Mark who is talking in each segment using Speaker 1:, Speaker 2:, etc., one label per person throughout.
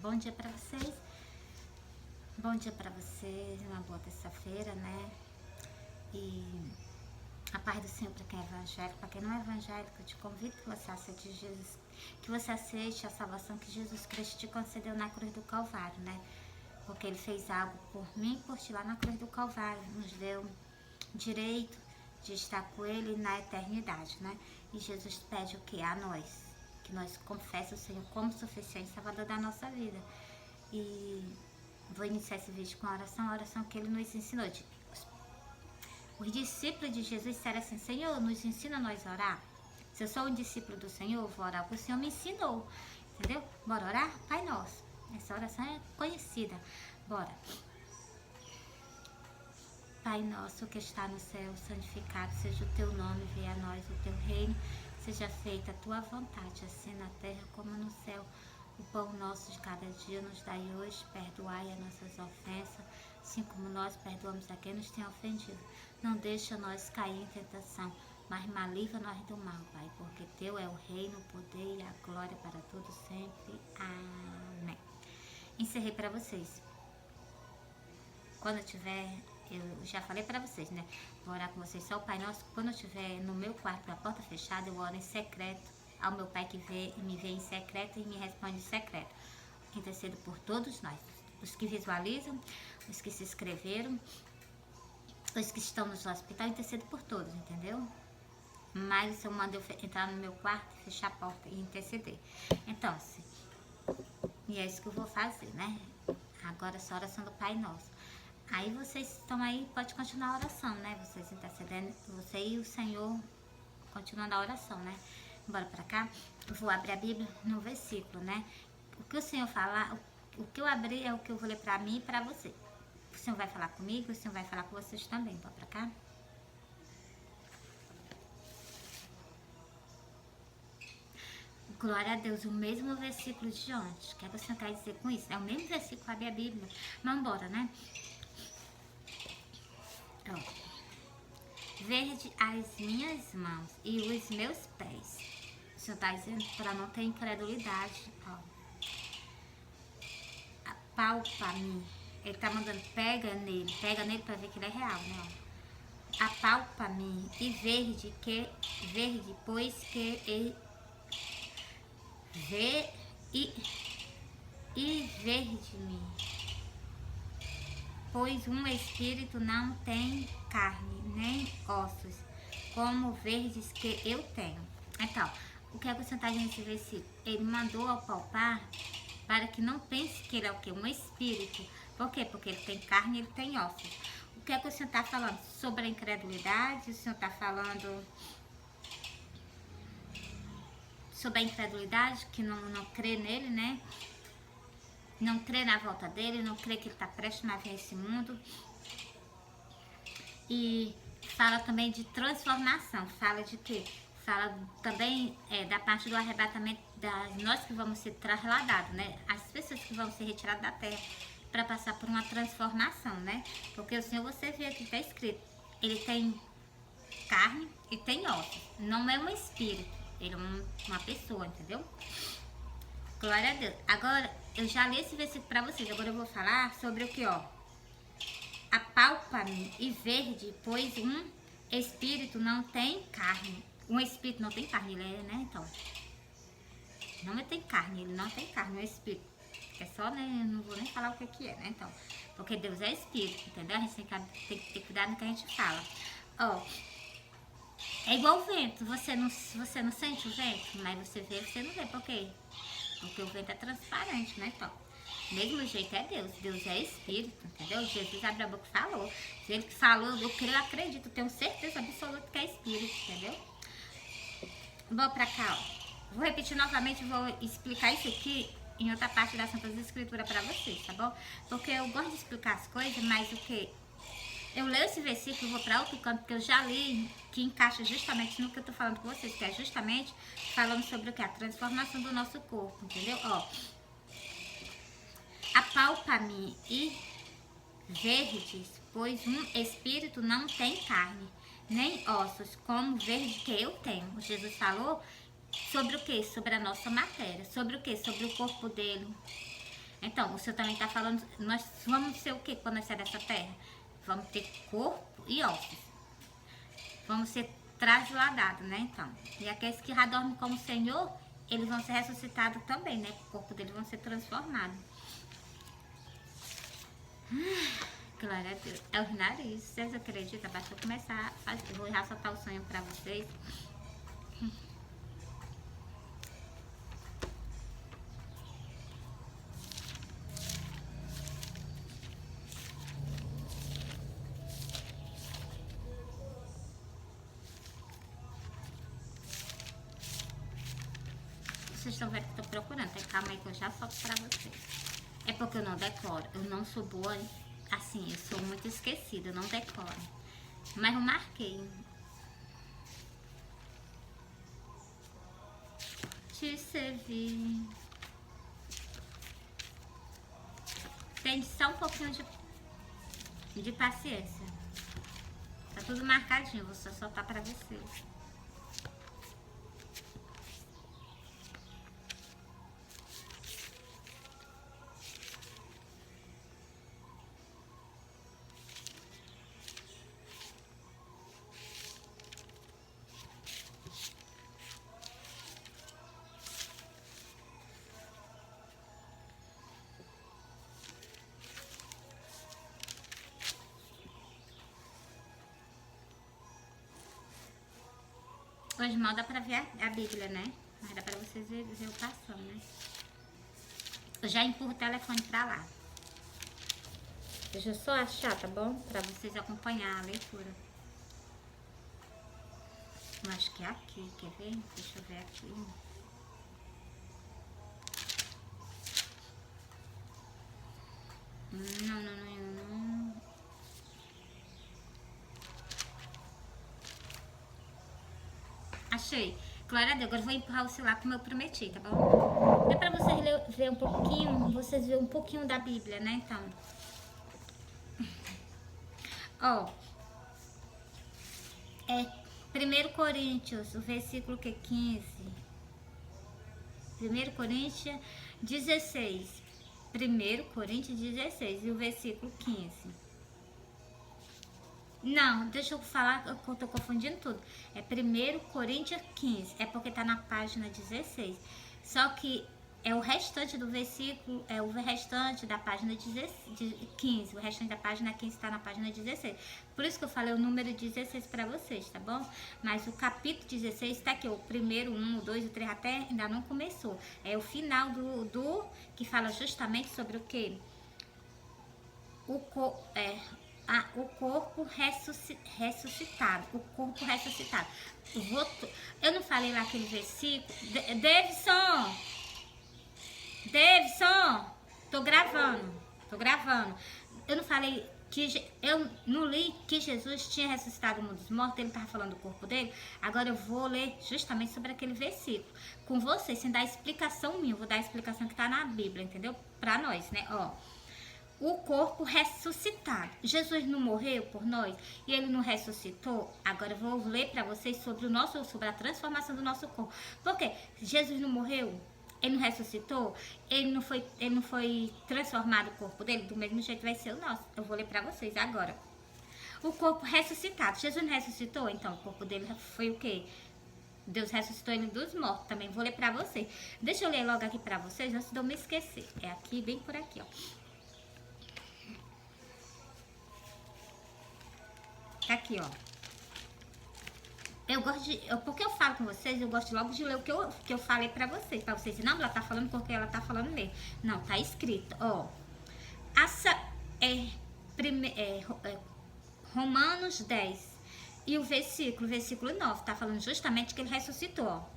Speaker 1: Bom dia pra vocês. Bom dia pra vocês, uma boa terça-feira, né? E a paz do Senhor para quem é evangélico, para quem não é evangélico, eu te convido que você aceite Jesus, que você aceite a salvação que Jesus Cristo te concedeu na cruz do Calvário, né? Porque Ele fez algo por mim e por ti lá na cruz do Calvário, nos deu direito de estar com Ele na eternidade, né? E Jesus pede o que? A nós, que nós confessemos o Senhor como suficiente salvador da nossa vida. E vou iniciar esse vídeo com a oração que Ele nos ensinou. Os discípulos de Jesus disseram assim: Senhor, nos ensina a nós a orar. Se eu sou um discípulo do Senhor, eu vou orar porque o Senhor me ensinou. Entendeu? Bora orar? Pai Nosso. Essa oração é conhecida. Bora. Pai nosso que está no céu, santificado seja o teu nome, venha a nós o teu reino, seja feita a tua vontade, assim na terra como no céu. O pão nosso de cada dia nos dai hoje, perdoai as nossas ofensas, assim como nós perdoamos a quem nos tem ofendido. Não deixa nós cair em tentação, mas livra-nos do mal, Pai, porque teu é o reino, o poder e a glória para todos sempre. Amém. Encerrei para vocês. Quando eu tiver, eu já falei para vocês, né? Vou orar com vocês só o Pai Nosso. Quando eu estiver no meu quarto com a porta fechada, eu oro em secreto ao meu Pai que me vê em secreto e me responde em secreto. Intercedo por todos nós, os que visualizam, os que se inscreveram, os que estão no hospital, intercedo por todos, entendeu? Mas eu mando eu entrar no meu quarto, fechar a porta e interceder. Então, e é isso que eu vou fazer, né? Agora só a oração do Pai Nosso. Aí vocês estão aí, pode continuar a oração, né? Vocês intercedendo, você e o Senhor continuando a oração, né? Bora pra cá. Eu vou abrir a Bíblia no versículo, né? O que o Senhor falar, o que eu abrir é o que eu vou ler pra mim e pra você. O Senhor vai falar comigo, o Senhor vai falar com vocês também. Bora pra cá. Glória a Deus, o mesmo versículo de ontem. O que é que o Senhor quer dizer com isso? É o mesmo versículo, abre a Bíblia. Mas bora, né? Então, verde as minhas mãos e os meus pés. O Senhor está dizendo para não ter incredulidade. Ó. Apalpa-me. Ele está mandando, pega nele para ver que ele é real, né? Apalpa-me e verde, pois que ele vê e verde-me. Pois um espírito não tem carne, nem ossos, como verdes que eu tenho. Então, o que é que o Senhor está dizendo nesse versículo? Ele mandou apalpar para que não pense que ele é o quê? Um espírito. Por quê? Porque ele tem carne e ele tem ossos. O que é que o Senhor está falando? Sobre a incredulidade, o Senhor está falando sobre a incredulidade, que não crê nele, né? Não crê na volta dele, não crê que ele está prestes a vir a esse mundo. E fala também de transformação. Fala de quê? Fala também da parte do arrebatamento, nós que vamos ser trasladados, né? As pessoas que vão ser retiradas da terra para passar por uma transformação, né? Porque o Senhor, você vê aqui, está escrito, ele tem carne e tem ossos. Não é um espírito, ele é uma pessoa, entendeu? Glória a Deus. Agora, eu já li esse versículo para vocês. Agora eu vou falar sobre o que, ó. Apalpa-me e verde, pois um espírito não tem carne. Um espírito não tem carne, ele é, né? Então, não tem carne, ele não tem carne, um espírito. É só, né? Eu não vou nem falar o que é, né? Então, porque Deus é espírito, entendeu? A gente tem que ter cuidado no que a gente fala. Ó, é igual o vento. Você não sente o vento, mas você vê, você não vê. Por quê? Porque o vento é transparente, né? Então, mesmo jeito é Deus. Deus é espírito, entendeu? Jesus abre a boca e falou. Se ele que falou, eu creio, acredito, tenho certeza absoluta que é espírito, entendeu? Vou pra cá, ó. Vou repetir novamente, vou explicar isso aqui em outra parte da Santa Escritura pra vocês, tá bom? Porque eu gosto de explicar as coisas, mas o que? Eu leio esse versículo, vou para outro canto, porque eu já li, que encaixa justamente no que eu tô falando com vocês, que é justamente falando sobre o que? A transformação do nosso corpo, entendeu? Ó, apalpa-me e verdes, pois um espírito não tem carne, nem ossos, como verde que eu tenho. Jesus falou Sobre o que? Sobre a nossa matéria. Sobre o que? Sobre o corpo dele. Então, o Senhor também está falando, nós vamos ser o que quando nós sair dessa terra? Vamos ter corpo e ossos. Vamos ser trasladados, né? Então, e aqueles que já dormem com o Senhor, eles vão ser ressuscitados também, né? O corpo deles vão ser transformados. Glória a Deus. É os narizes. Vocês acreditam? Basta eu começar a fazer. Eu vou já soltar o sonho pra vocês. Vocês estão vendo que eu tô procurando. Tem calma aí que eu já solto pra vocês. É porque eu não decoro. Eu não sou boa, assim, eu sou muito esquecida. Eu não decoro. Mas eu marquei. Te servir. Tem só um pouquinho de paciência. Tá tudo marcadinho. Vou só soltar pra vocês. Hoje mal dá pra ver a Bíblia, né? Mas dá pra vocês ver eu passando, né? Eu já empurro o telefone pra lá. Deixa eu só achar, tá bom? Pra vocês acompanhar a leitura. Eu acho que é aqui, quer ver? Deixa eu ver aqui. Não. Achei. Glória a Deus. Agora eu vou empurrar o celular como eu prometi, tá bom? Dá pra vocês ver um pouquinho, vocês verem um pouquinho da Bíblia, né? Então. Ó. É 1 Coríntios, o versículo que 15. 1 Coríntios 16. 1 Coríntios 16 e o versículo 15. Não, deixa eu falar que eu tô confundindo tudo. É 1 Coríntios 15, é porque tá na página 16. Só que é o restante do versículo, é o restante da página 15. O restante da página 15 está na página 16. Por isso que eu falei o número 16 para vocês, tá bom? Mas o capítulo 16 tá aqui, o primeiro, 1, o 2, o 3 até ainda não começou. É o final do que fala justamente sobre o quê? O corpo ressuscitado. O corpo ressuscitado. Eu não falei lá aquele versículo. Davidson, tô gravando. Eu não falei que eu não li que Jesus tinha ressuscitado um dos mortos, ele estava falando do corpo dele. Agora eu vou ler justamente sobre aquele versículo com vocês, sem dar explicação minha, eu vou dar a explicação que está na Bíblia, entendeu? Para nós, né? Ó, o corpo ressuscitado. Jesus não morreu por nós e ele não ressuscitou. Agora eu vou ler para vocês sobre a transformação do nosso corpo. Porque Jesus não morreu, ele não ressuscitou, ele não foi transformado o corpo dele, do mesmo jeito vai ser o nosso. Eu vou ler para vocês agora. O corpo ressuscitado. Jesus não ressuscitou, então o corpo dele foi o quê? Deus ressuscitou ele dos mortos. Também vou ler para vocês. Deixa eu ler logo aqui para vocês antes de eu me esquecer. É aqui, bem por aqui, ó. Tá aqui, ó. Eu gosto de... porque eu falo com vocês, eu gosto logo de ler o que eu falei pra vocês. Pra vocês não, ela tá falando porque ela tá falando mesmo. Não, tá escrito, ó. Romanos 10. E o versículo 9, tá falando justamente que ele ressuscitou, ó.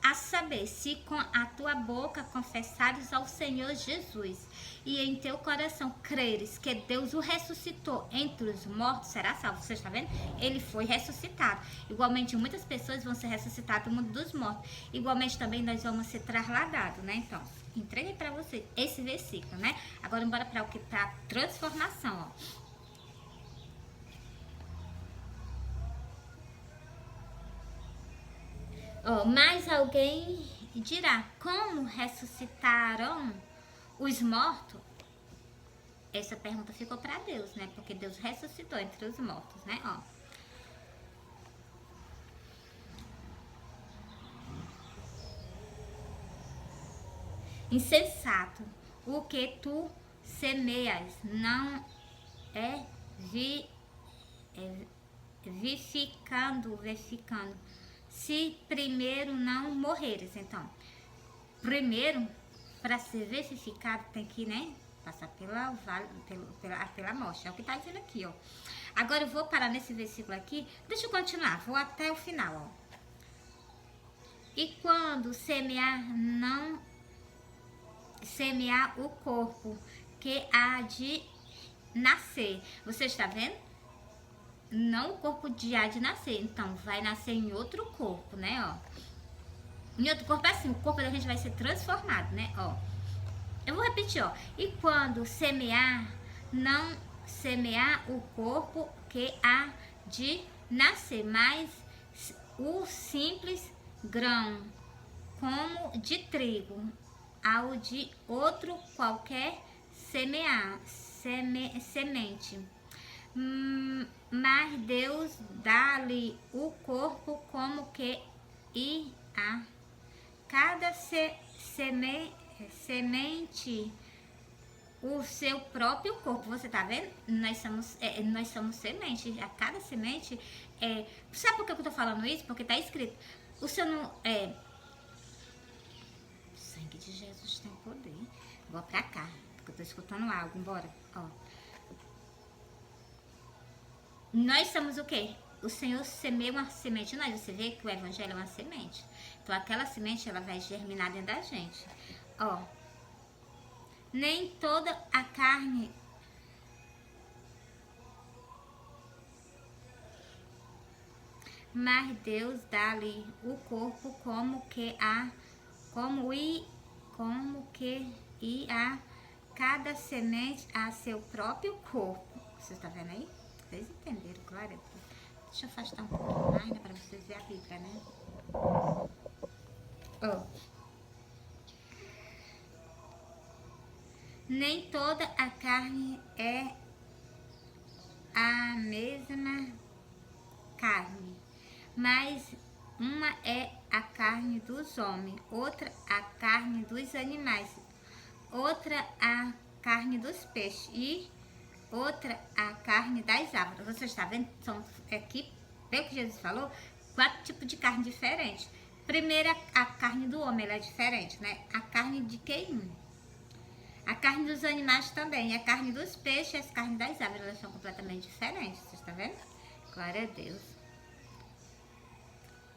Speaker 1: A saber, se com a tua boca confessares ao Senhor Jesus e em teu coração creres que Deus o ressuscitou entre os mortos, será salvo. Você está vendo? Ele foi ressuscitado. Igualmente, muitas pessoas vão ser ressuscitadas do mundo dos mortos. Igualmente, também nós vamos ser trasladados, né? Então, entreguei para vocês esse versículo, né? Agora, bora para o que tá transformação, ó. Ó, mas alguém dirá, como ressuscitaram os mortos? Essa pergunta ficou para Deus, né? Porque Deus ressuscitou entre os mortos, né? Ó. Insensato, o que tu semeias não é verificando, se primeiro não morreres. Então, primeiro, para ser verificado, tem que, né, passar pela morte. É o que está dizendo aqui, ó. Agora eu vou parar nesse versículo aqui. Deixa eu continuar, vou até o final, ó. E quando semear, não semear o corpo que há de nascer. Você está vendo? Não o corpo de há de nascer. Então, vai nascer em outro corpo, né, ó. Em outro corpo é assim, o corpo da gente vai ser transformado, né, ó. Eu vou repetir, ó. E quando semear, não semear o corpo que há de nascer, mas o simples grão, como de trigo, ao de outro qualquer semente. Mas Deus dá-lhe o corpo como que e a cada semente o seu próprio corpo. Você tá vendo? Nós somos semente. A cada semente sabe por que eu tô falando isso? Porque tá escrito. O seu não o sangue de Jesus tem poder. Vou pra cá, porque eu tô escutando algo. Bora, ó. Nós somos o quê? O Senhor semeia uma semente em nós. Você vê que o evangelho é uma semente. Então aquela semente ela vai germinar dentro da gente. Ó. Nem toda a carne mas Deus dá-lhe o corpo como que a cada semente a seu próprio corpo. Você está vendo aí? Vocês entenderam, claro? Deixa eu afastar um pouquinho mais, né, para vocês verem a Bíblia, né? Oh. Nem toda a carne é a mesma carne, mas uma é a carne dos homens, outra a carne dos animais, outra a carne dos peixes e outra a carne das árvores. Você está vendo? São aqui, pelo que Jesus falou, 4 tipos de carne diferentes. Primeiro, a carne do homem, ela é diferente, né? A carne de quem? A carne dos animais também. A carne dos peixes e as carnes das árvores, elas são completamente diferentes. Você está vendo? Glória a Deus.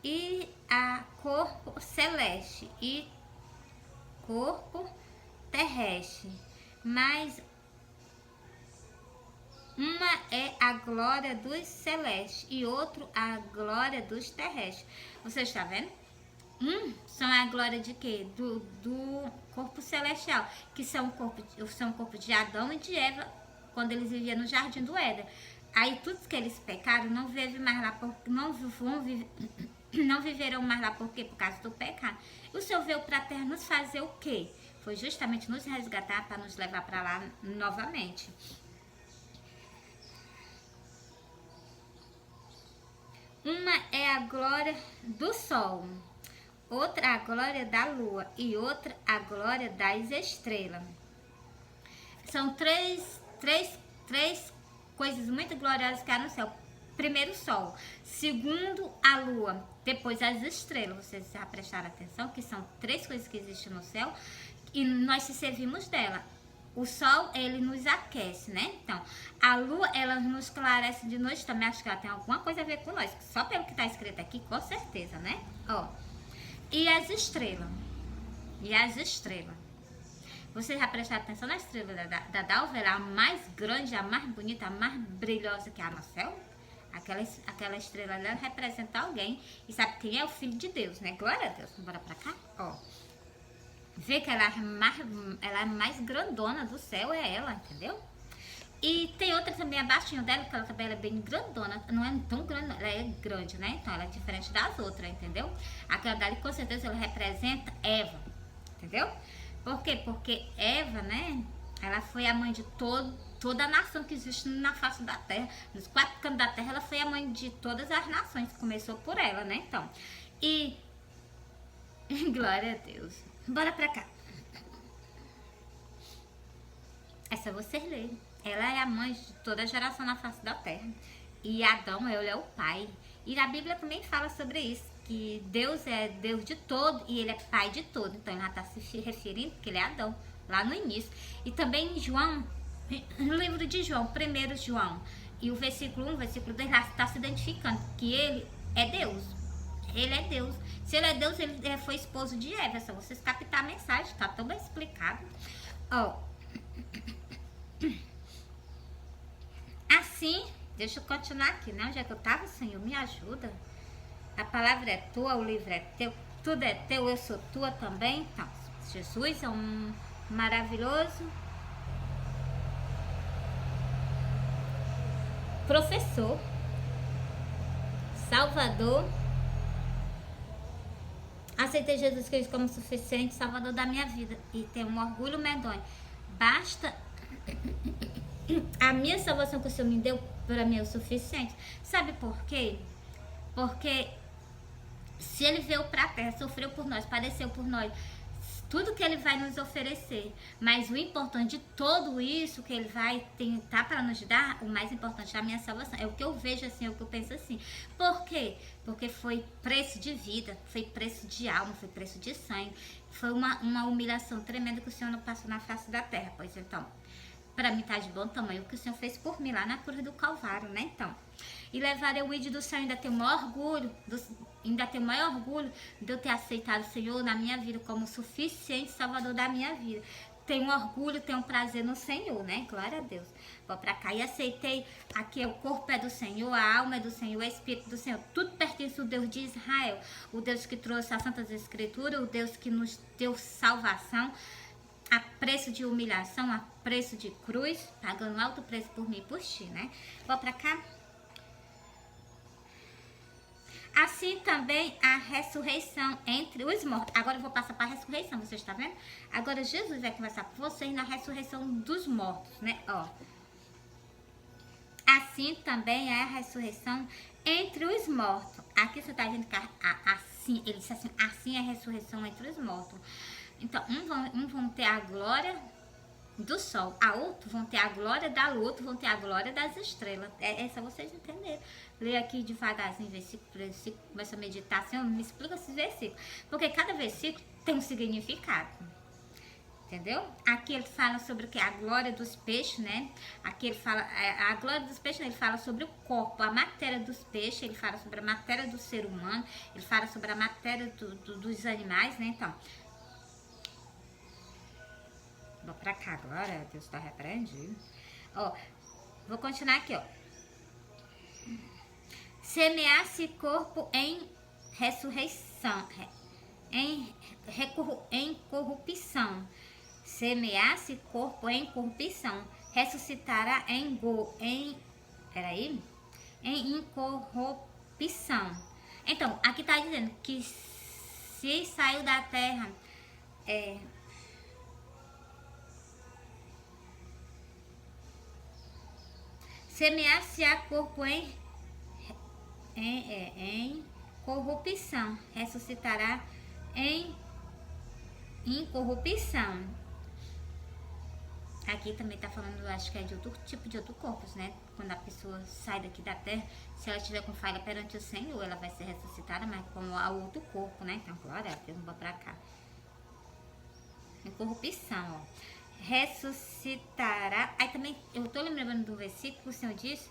Speaker 1: E a corpo celeste e corpo terrestre. Mas uma é a glória dos celestes e outro a glória dos terrestres. Você está vendo? São a glória de quê? Do corpo celestial, que são o corpo de Adão e de Eva, quando eles viviam no jardim do Éden. Aí tudo que eles pecaram não vivem mais lá, não viverão mais lá por quê? Por causa do pecado. O Senhor veio para a terra nos fazer o quê? Foi justamente nos resgatar para nos levar para lá novamente. Uma é a glória do sol, outra a glória da lua e outra a glória das estrelas. São três coisas muito gloriosas que há no céu. Primeiro o sol, segundo a lua, depois as estrelas. Vocês já prestaram atenção que são 3 coisas que existem no céu e nós se servimos dela. O sol, ele nos aquece, né? Então, a lua, ela nos esclarece de noite também. Acho que ela tem alguma coisa a ver com nós. Só pelo que está escrito aqui, com certeza, né? Ó. E as estrelas. Você já prestou atenção na estrela da Dalva? A mais grande, a mais bonita, a mais brilhosa que há no céu? Aquela estrela ali representa alguém. E sabe quem é? O Filho de Deus, né? Glória a Deus. Bora pra cá? Ó. Vê que ela é mais grandona do céu, é ela, entendeu? E tem outra também abaixinho dela, que ela também é bem grandona. Não é tão grande, ela é grande, né? Então ela é diferente das outras, entendeu? Aquela dali com certeza ela representa Eva, entendeu? Por quê? Porque Eva, né? Ela foi a mãe de toda a nação que existe na face da terra. Nos 4 cantos da terra, ela foi a mãe de todas as nações. Começou por ela, né? Então, e glória a Deus. Bora pra cá. Essa você lê. Ela é a mãe de toda a geração na face da terra. E Adão, ele é o pai. E a Bíblia também fala sobre isso. Que Deus é Deus de todo e ele é pai de todo. Então ela está se referindo que ele é Adão, lá no início. E também em João, no livro de João, 1 João, e o versículo 1, o versículo 2, lá está se identificando que ele é Deus. Ele é Deus. Se ele é Deus, ele foi esposo de Eva. É só vocês captar a mensagem, está tão bem explicado. Ó. Assim, deixa eu continuar aqui, né? Onde é que eu estava, Senhor? Me ajuda. A palavra é tua, o livro é teu, tudo é teu, eu sou tua também. Então, Jesus é um maravilhoso professor, salvador. Aceitei Jesus Cristo como suficiente salvador da minha vida e tenho um orgulho medonho. Basta a minha salvação que o Senhor me deu, para mim é o suficiente. Sabe por quê? Porque se ele veio para a terra, sofreu por nós, padeceu por nós, tudo que ele vai nos oferecer, mas o importante de tudo isso que ele vai tentar para nos dar, o mais importante é a minha salvação. É o que eu vejo assim, é o que eu penso assim. Por quê? Porque foi preço de vida, foi preço de alma, foi preço de sangue. Foi uma humilhação tremenda que o Senhor não passou na face da terra. Pois então, para mim tá de bom tamanho o que o Senhor fez por mim lá na cruz do Calvário, né? Então, e levar eu o id do céu, ainda tenho o maior orgulho, ainda tenho o maior orgulho de eu ter aceitado o Senhor na minha vida como suficiente salvador da minha vida. Tenho orgulho, tenho prazer no Senhor, né? Glória a Deus. Vou pra cá e aceitei aqui, o corpo é do Senhor, a alma é do Senhor, o Espírito do Senhor. Tudo pertence ao Deus de Israel, o Deus que trouxe as Santas Escrituras, o Deus que nos deu salvação, a preço de humilhação, a preço de cruz, pagando alto preço por mim e por ti, né? Vou pra cá. Assim também a ressurreição entre os mortos. Agora eu vou passar para a ressurreição, vocês estão vendo? Agora Jesus vai conversar com vocês na ressurreição dos mortos, né? Ó. Assim também é a ressurreição entre os mortos. Aqui você está vendo que assim, ele disse assim, assim é a ressurreição entre os mortos. Então, um vão ter a glória do sol, a outro vão ter a glória da lua, outro vão ter a glória das estrelas. É só vocês entenderem. Leia aqui devagarzinho, versículo por versículo, começa a meditar assim, me explica esses versículos. Porque cada versículo tem um significado. Entendeu? Aqui ele fala sobre o que? A glória dos peixes, né? Aqui ele fala, a glória dos peixes, né? Ele fala sobre o corpo, a matéria dos peixes, ele fala sobre a matéria do ser humano, ele fala sobre a matéria dos animais, né? Então, vou pra cá agora, Deus está repreendido. Ó, vou continuar aqui, ó. Semear-se corpo em ressurreição, em corrupção. Semear-se corpo em corrupção, ressuscitará em incorrupção. Então, aqui está dizendo que se saiu da terra, semear-se-á corpo em corrupção, ressuscitará em incorrupção. Aqui também está falando, acho que é de outro tipo de outro corpo, né? Quando a pessoa sai daqui da terra, se ela estiver com falha perante o Senhor, ela vai ser ressuscitada, mas como a outro corpo, né? Então, glória a Deus, vamos pra cá. Incorrupção, ó. Ressuscitará. Aí também, eu tô lembrando do versículo que o Senhor diz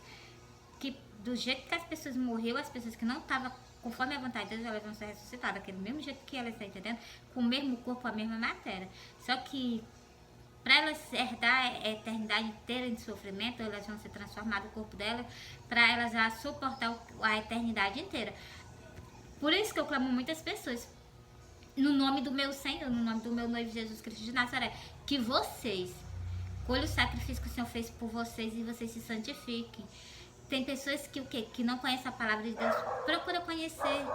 Speaker 1: que do jeito que as pessoas morreram, as pessoas que não estavam conforme a vontade de Deus, elas vão ser ressuscitadas, daquele mesmo jeito que elas estão entendendo, com o mesmo corpo, a mesma matéria. Só que para elas herdar a eternidade inteira de sofrimento, elas vão ser transformadas, o corpo delas, para elas já suportar a eternidade inteira. Por isso que eu clamo muitas pessoas, no nome do meu Senhor, no nome do meu noivo Jesus Cristo de Nazaré, que vocês Colhe o sacrifício que o Senhor fez por vocês e vocês se santifiquem. Tem pessoas que o quê? Que não conhecem a palavra de Deus. Procura conhecer.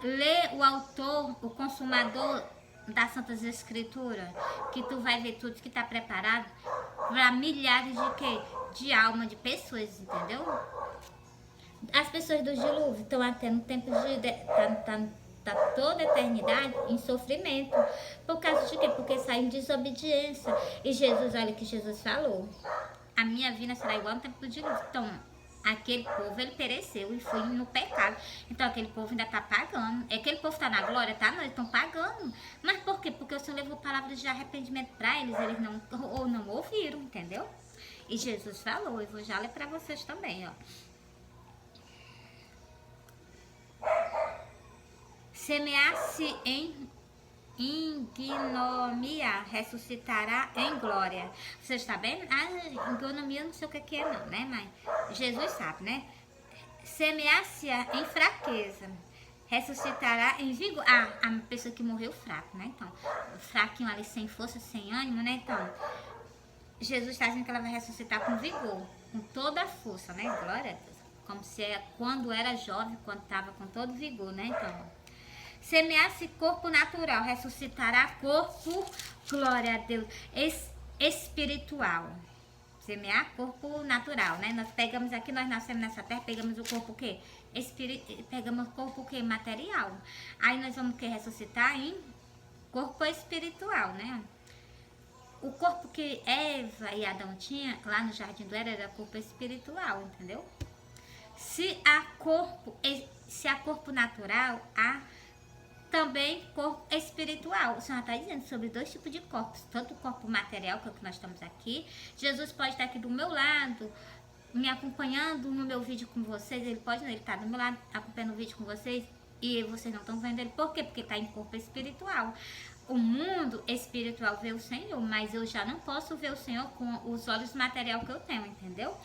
Speaker 1: Lê o autor, o consumador das Santas Escrituras, que tu vai ver tudo que está preparado para milhares de quê? De alma, de pessoas, entendeu? As pessoas do dilúvio estão até no tempo tá toda a eternidade em sofrimento. Por causa de quê? Porque saem em desobediência. E Jesus, olha o que Jesus falou. A minha vida será igual no tempo do dilúvio. Então, aquele povo, ele pereceu e foi no pecado. Então, aquele povo ainda está pagando. Aquele povo está na glória? Tá, não, eles estão pagando. Mas por quê? Porque o Senhor levou palavras de arrependimento para eles não ouviram, entendeu? E Jesus falou, eu vou já ler para vocês também, ó. Semear-se em ignomia, ressuscitará em glória. Você está vendo? Ah, ignomia não sei o que é não, né? Mas Jesus sabe, né? Semear-se em fraqueza, ressuscitará em vigor. Ah, a pessoa que morreu fraco, né? Então, fraquinho ali, sem força, sem ânimo, né? Então, Jesus está dizendo que ela vai ressuscitar com vigor, com toda a força, né? Glória a Deus. Como se quando era jovem, quando estava com todo vigor, né? Então, semear-se corpo natural, ressuscitará corpo, glória a Deus, espiritual. Semear corpo natural, né? Nós pegamos aqui, nós nascemos nessa terra, pegamos o corpo o quê? Pegamos o corpo o quê? Material. Aí nós vamos o quê? Ressuscitar em corpo espiritual, né? O corpo que Eva e Adão tinham lá no Jardim do Éden era corpo espiritual, entendeu? Se há corpo natural, há também corpo espiritual. O Senhor está dizendo sobre dois tipos de corpos. Tanto o corpo material, que é o que nós estamos aqui. Jesus pode estar aqui do meu lado, me acompanhando no meu vídeo com vocês. Ele pode não, ele está do meu lado, acompanhando o vídeo com vocês. E vocês não estão vendo ele. Por quê? Porque está em corpo espiritual. O mundo espiritual vê o Senhor, mas eu já não posso ver o Senhor com os olhos material que eu tenho, entendeu?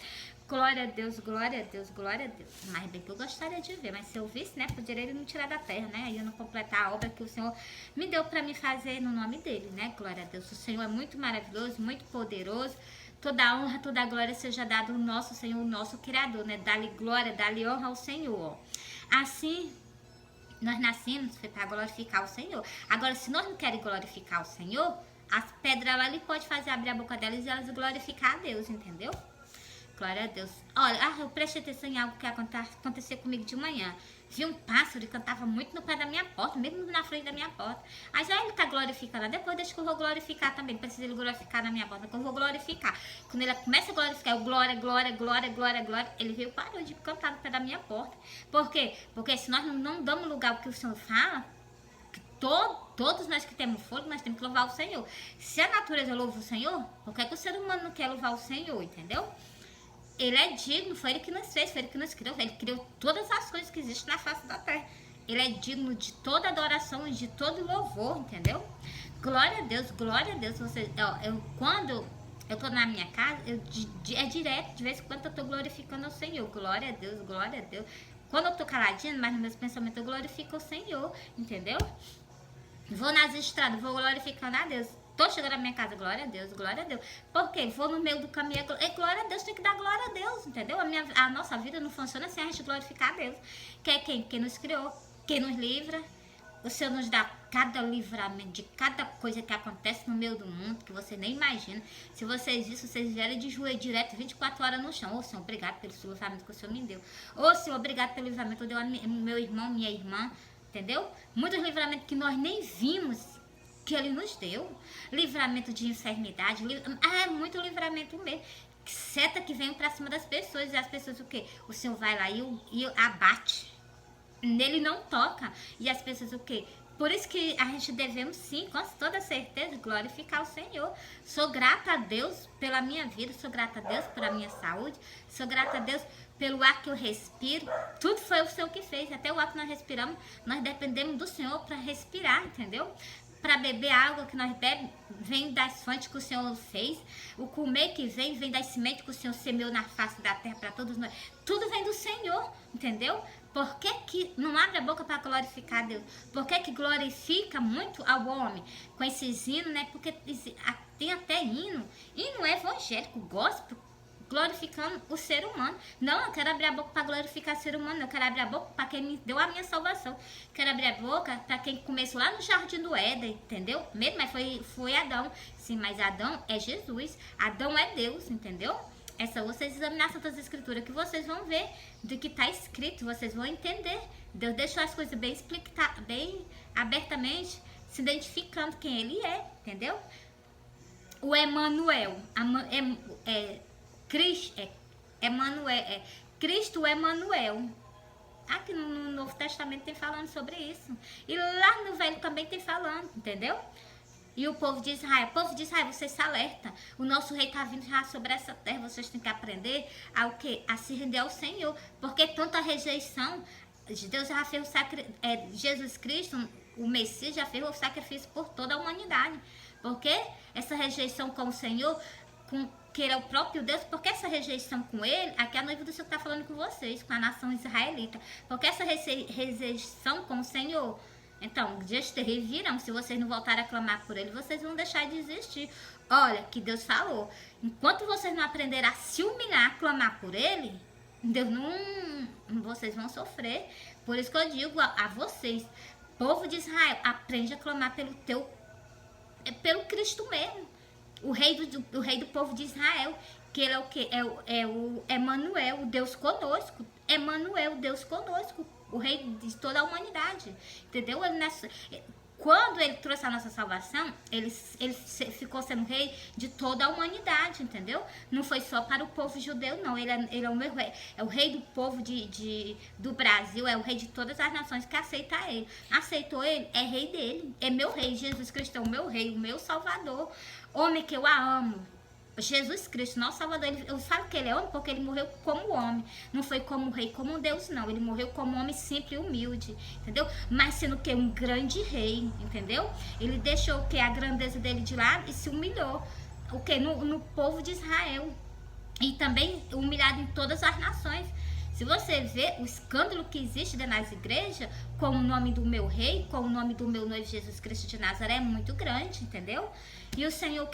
Speaker 1: Glória a Deus, glória a Deus, glória a Deus. Mas bem que eu gostaria de ver, mas se eu visse, né, poderia ele não tirar da terra, né? Aí eu não completar a obra que o Senhor me deu para me fazer no nome dele, né? Glória a Deus. O Senhor é muito maravilhoso, muito poderoso. Toda a honra, toda a glória seja dada ao nosso Senhor, o nosso Criador, né? Dá-lhe glória, dá-lhe honra ao Senhor. Assim, nós nascemos, foi para glorificar o Senhor. Agora, se nós não queremos glorificar o Senhor, as pedras lá, ele pode fazer abrir a boca delas e elas glorificar a Deus, entendeu? Glória a Deus. Olha, eu prestei atenção em algo que aconteceu comigo de manhã. Vi um pássaro e cantava muito no pé da minha porta, mesmo na frente da minha porta. Aí já ele tá glorificando. Depois deixa que eu vou glorificar também. Não precisa ele glorificar na minha porta, que eu vou glorificar. Quando ele começa a glorificar, eu glória, glória, glória, glória, glória. Ele veio parou de cantar no pé da minha porta. Por quê? Porque se nós não damos lugar ao que o Senhor fala, todos nós que temos fôlego, nós temos que louvar o Senhor. Se a natureza louva o Senhor, por que o ser humano não quer louvar o Senhor, entendeu? Ele é digno, foi ele que nos fez, foi ele que nos criou, ele criou todas as coisas que existem na face da terra. Ele é digno de toda adoração e de todo louvor, entendeu? Glória a Deus, glória a Deus. Quando eu tô na minha casa, é direto, de vez em quando eu tô glorificando o Senhor. Glória a Deus, glória a Deus. Quando eu tô caladinha, mas nos meus pensamentos eu glorifico o Senhor, entendeu? Vou nas estradas, vou glorificando a Deus. Tô chegando na minha casa, glória a Deus, glória a Deus. Por quê? Vou no meio do caminho, glória a Deus, tem que dar glória a Deus, entendeu? A nossa vida não funciona sem a gente glorificar a Deus. Que é quem nos criou, quem nos livra. O Senhor nos dá cada livramento de cada coisa que acontece no meio do mundo, que você nem imagina. Se vocês vierem de joelho direto 24 horas no chão. Ô Senhor, obrigado pelo livramento que o Senhor me deu. Ô Senhor, obrigado pelo livramento que deu ao meu irmão, minha irmã, entendeu? Muitos livramentos que nós nem vimos, que ele nos deu. Livramento de enfermidade, muito livramento mesmo. Seta que vem pra cima das pessoas, e as pessoas o quê? O Senhor vai lá e abate. Nele não toca. E as pessoas o quê? Por isso que a gente devemos sim, com toda certeza, glorificar o Senhor. Sou grata a Deus pela minha vida, sou grata a Deus pela minha saúde, sou grata a Deus pelo ar que eu respiro. Tudo foi o Senhor que fez, até o ar que nós respiramos, nós dependemos do Senhor para respirar, entendeu? para beber a água que nós bebemos, vem das fontes que o Senhor fez. O comer que vem das sementes que o Senhor semeou na face da terra para todos nós. Tudo vem do Senhor, entendeu? Por que não abre a boca para glorificar a Deus? Por que glorifica muito ao homem com esses hinos, né? Porque tem até hino evangélico, gospel, glorificando o ser humano. Não, eu quero abrir a boca para glorificar o ser humano. Eu quero abrir a boca para quem me deu a minha salvação. Quero abrir a boca para quem começou lá no Jardim do Éden, entendeu? Mesmo, mas foi Adão. Sim, mas Adão é Jesus. Adão é Deus, entendeu? É só vocês examinar as Santas Escrituras que vocês vão ver do que está escrito. Vocês vão entender. Deus deixou as coisas bem explicadas, bem abertamente, se identificando quem Ele é, entendeu? O Emanuel, Cristo Emanuel. Aqui no Novo Testamento tem falando sobre isso. E lá no Velho também tem falando, entendeu? E o povo de Israel, vocês se alertam. O nosso rei está vindo já sobre essa terra. Vocês têm que aprender ao quê? A se render ao Senhor. Porque tanta rejeição, Deus já fez Jesus Cristo, o Messias, já fez o sacrifício por toda a humanidade. Porque essa rejeição com o Senhor, que Ele é o próprio Deus, porque essa rejeição com Ele, aqui a noiva do Senhor está falando com vocês, com a nação israelita. Porque essa rejeição com o Senhor, então, dias terríveis virão. Se vocês não voltarem a clamar por Ele, vocês vão deixar de existir. Olha, que Deus falou. Enquanto vocês não aprenderem a se humilhar, a clamar por Ele, Deus vocês vão sofrer. Por isso que eu digo a vocês, povo de Israel, aprende a clamar pelo Cristo mesmo. O rei do povo de Israel, que Ele é o quê? É o Emanuel, o Deus conosco. Emanuel, Deus conosco. O rei de toda a humanidade, entendeu? Quando Ele trouxe a nossa salvação, ele ficou sendo rei de toda a humanidade, entendeu? Não foi só para o povo judeu, não. Ele é o meu rei. É o rei do povo do Brasil, é o rei de todas as nações que aceita Ele. Aceitou Ele, é rei dele. É meu rei, Jesus Cristo é o meu rei, o meu salvador. Homem que eu a amo. Jesus Cristo, nosso Salvador, eu falo que Ele é homem porque Ele morreu como homem. Não foi como rei, como Deus, não. Ele morreu como homem simples e humilde, entendeu? Mas sendo que um grande rei, entendeu? Ele deixou a grandeza dele de lado e se humilhou. No povo de Israel. E também humilhado em todas as nações. Se você vê o escândalo que existe dentro das igrejas, com o nome do meu rei, com o nome do meu noivo Jesus Cristo de Nazaré, é muito grande, entendeu? E o Senhor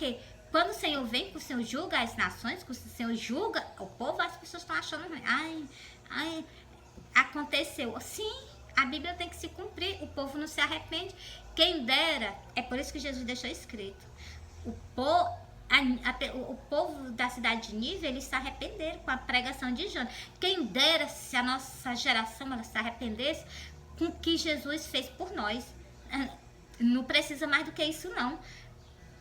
Speaker 1: quando o Senhor vem, que o Senhor julga as nações, que o Senhor julga o povo, as pessoas estão achando, aconteceu. Sim, a Bíblia tem que se cumprir, o povo não se arrepende. Quem dera, é por isso que Jesus deixou escrito. O povo da cidade de Nínive, eles se arrependeram com a pregação de Jonas. Quem dera se a nossa geração ela se arrependesse com o que Jesus fez por nós. Não precisa mais do que isso, não.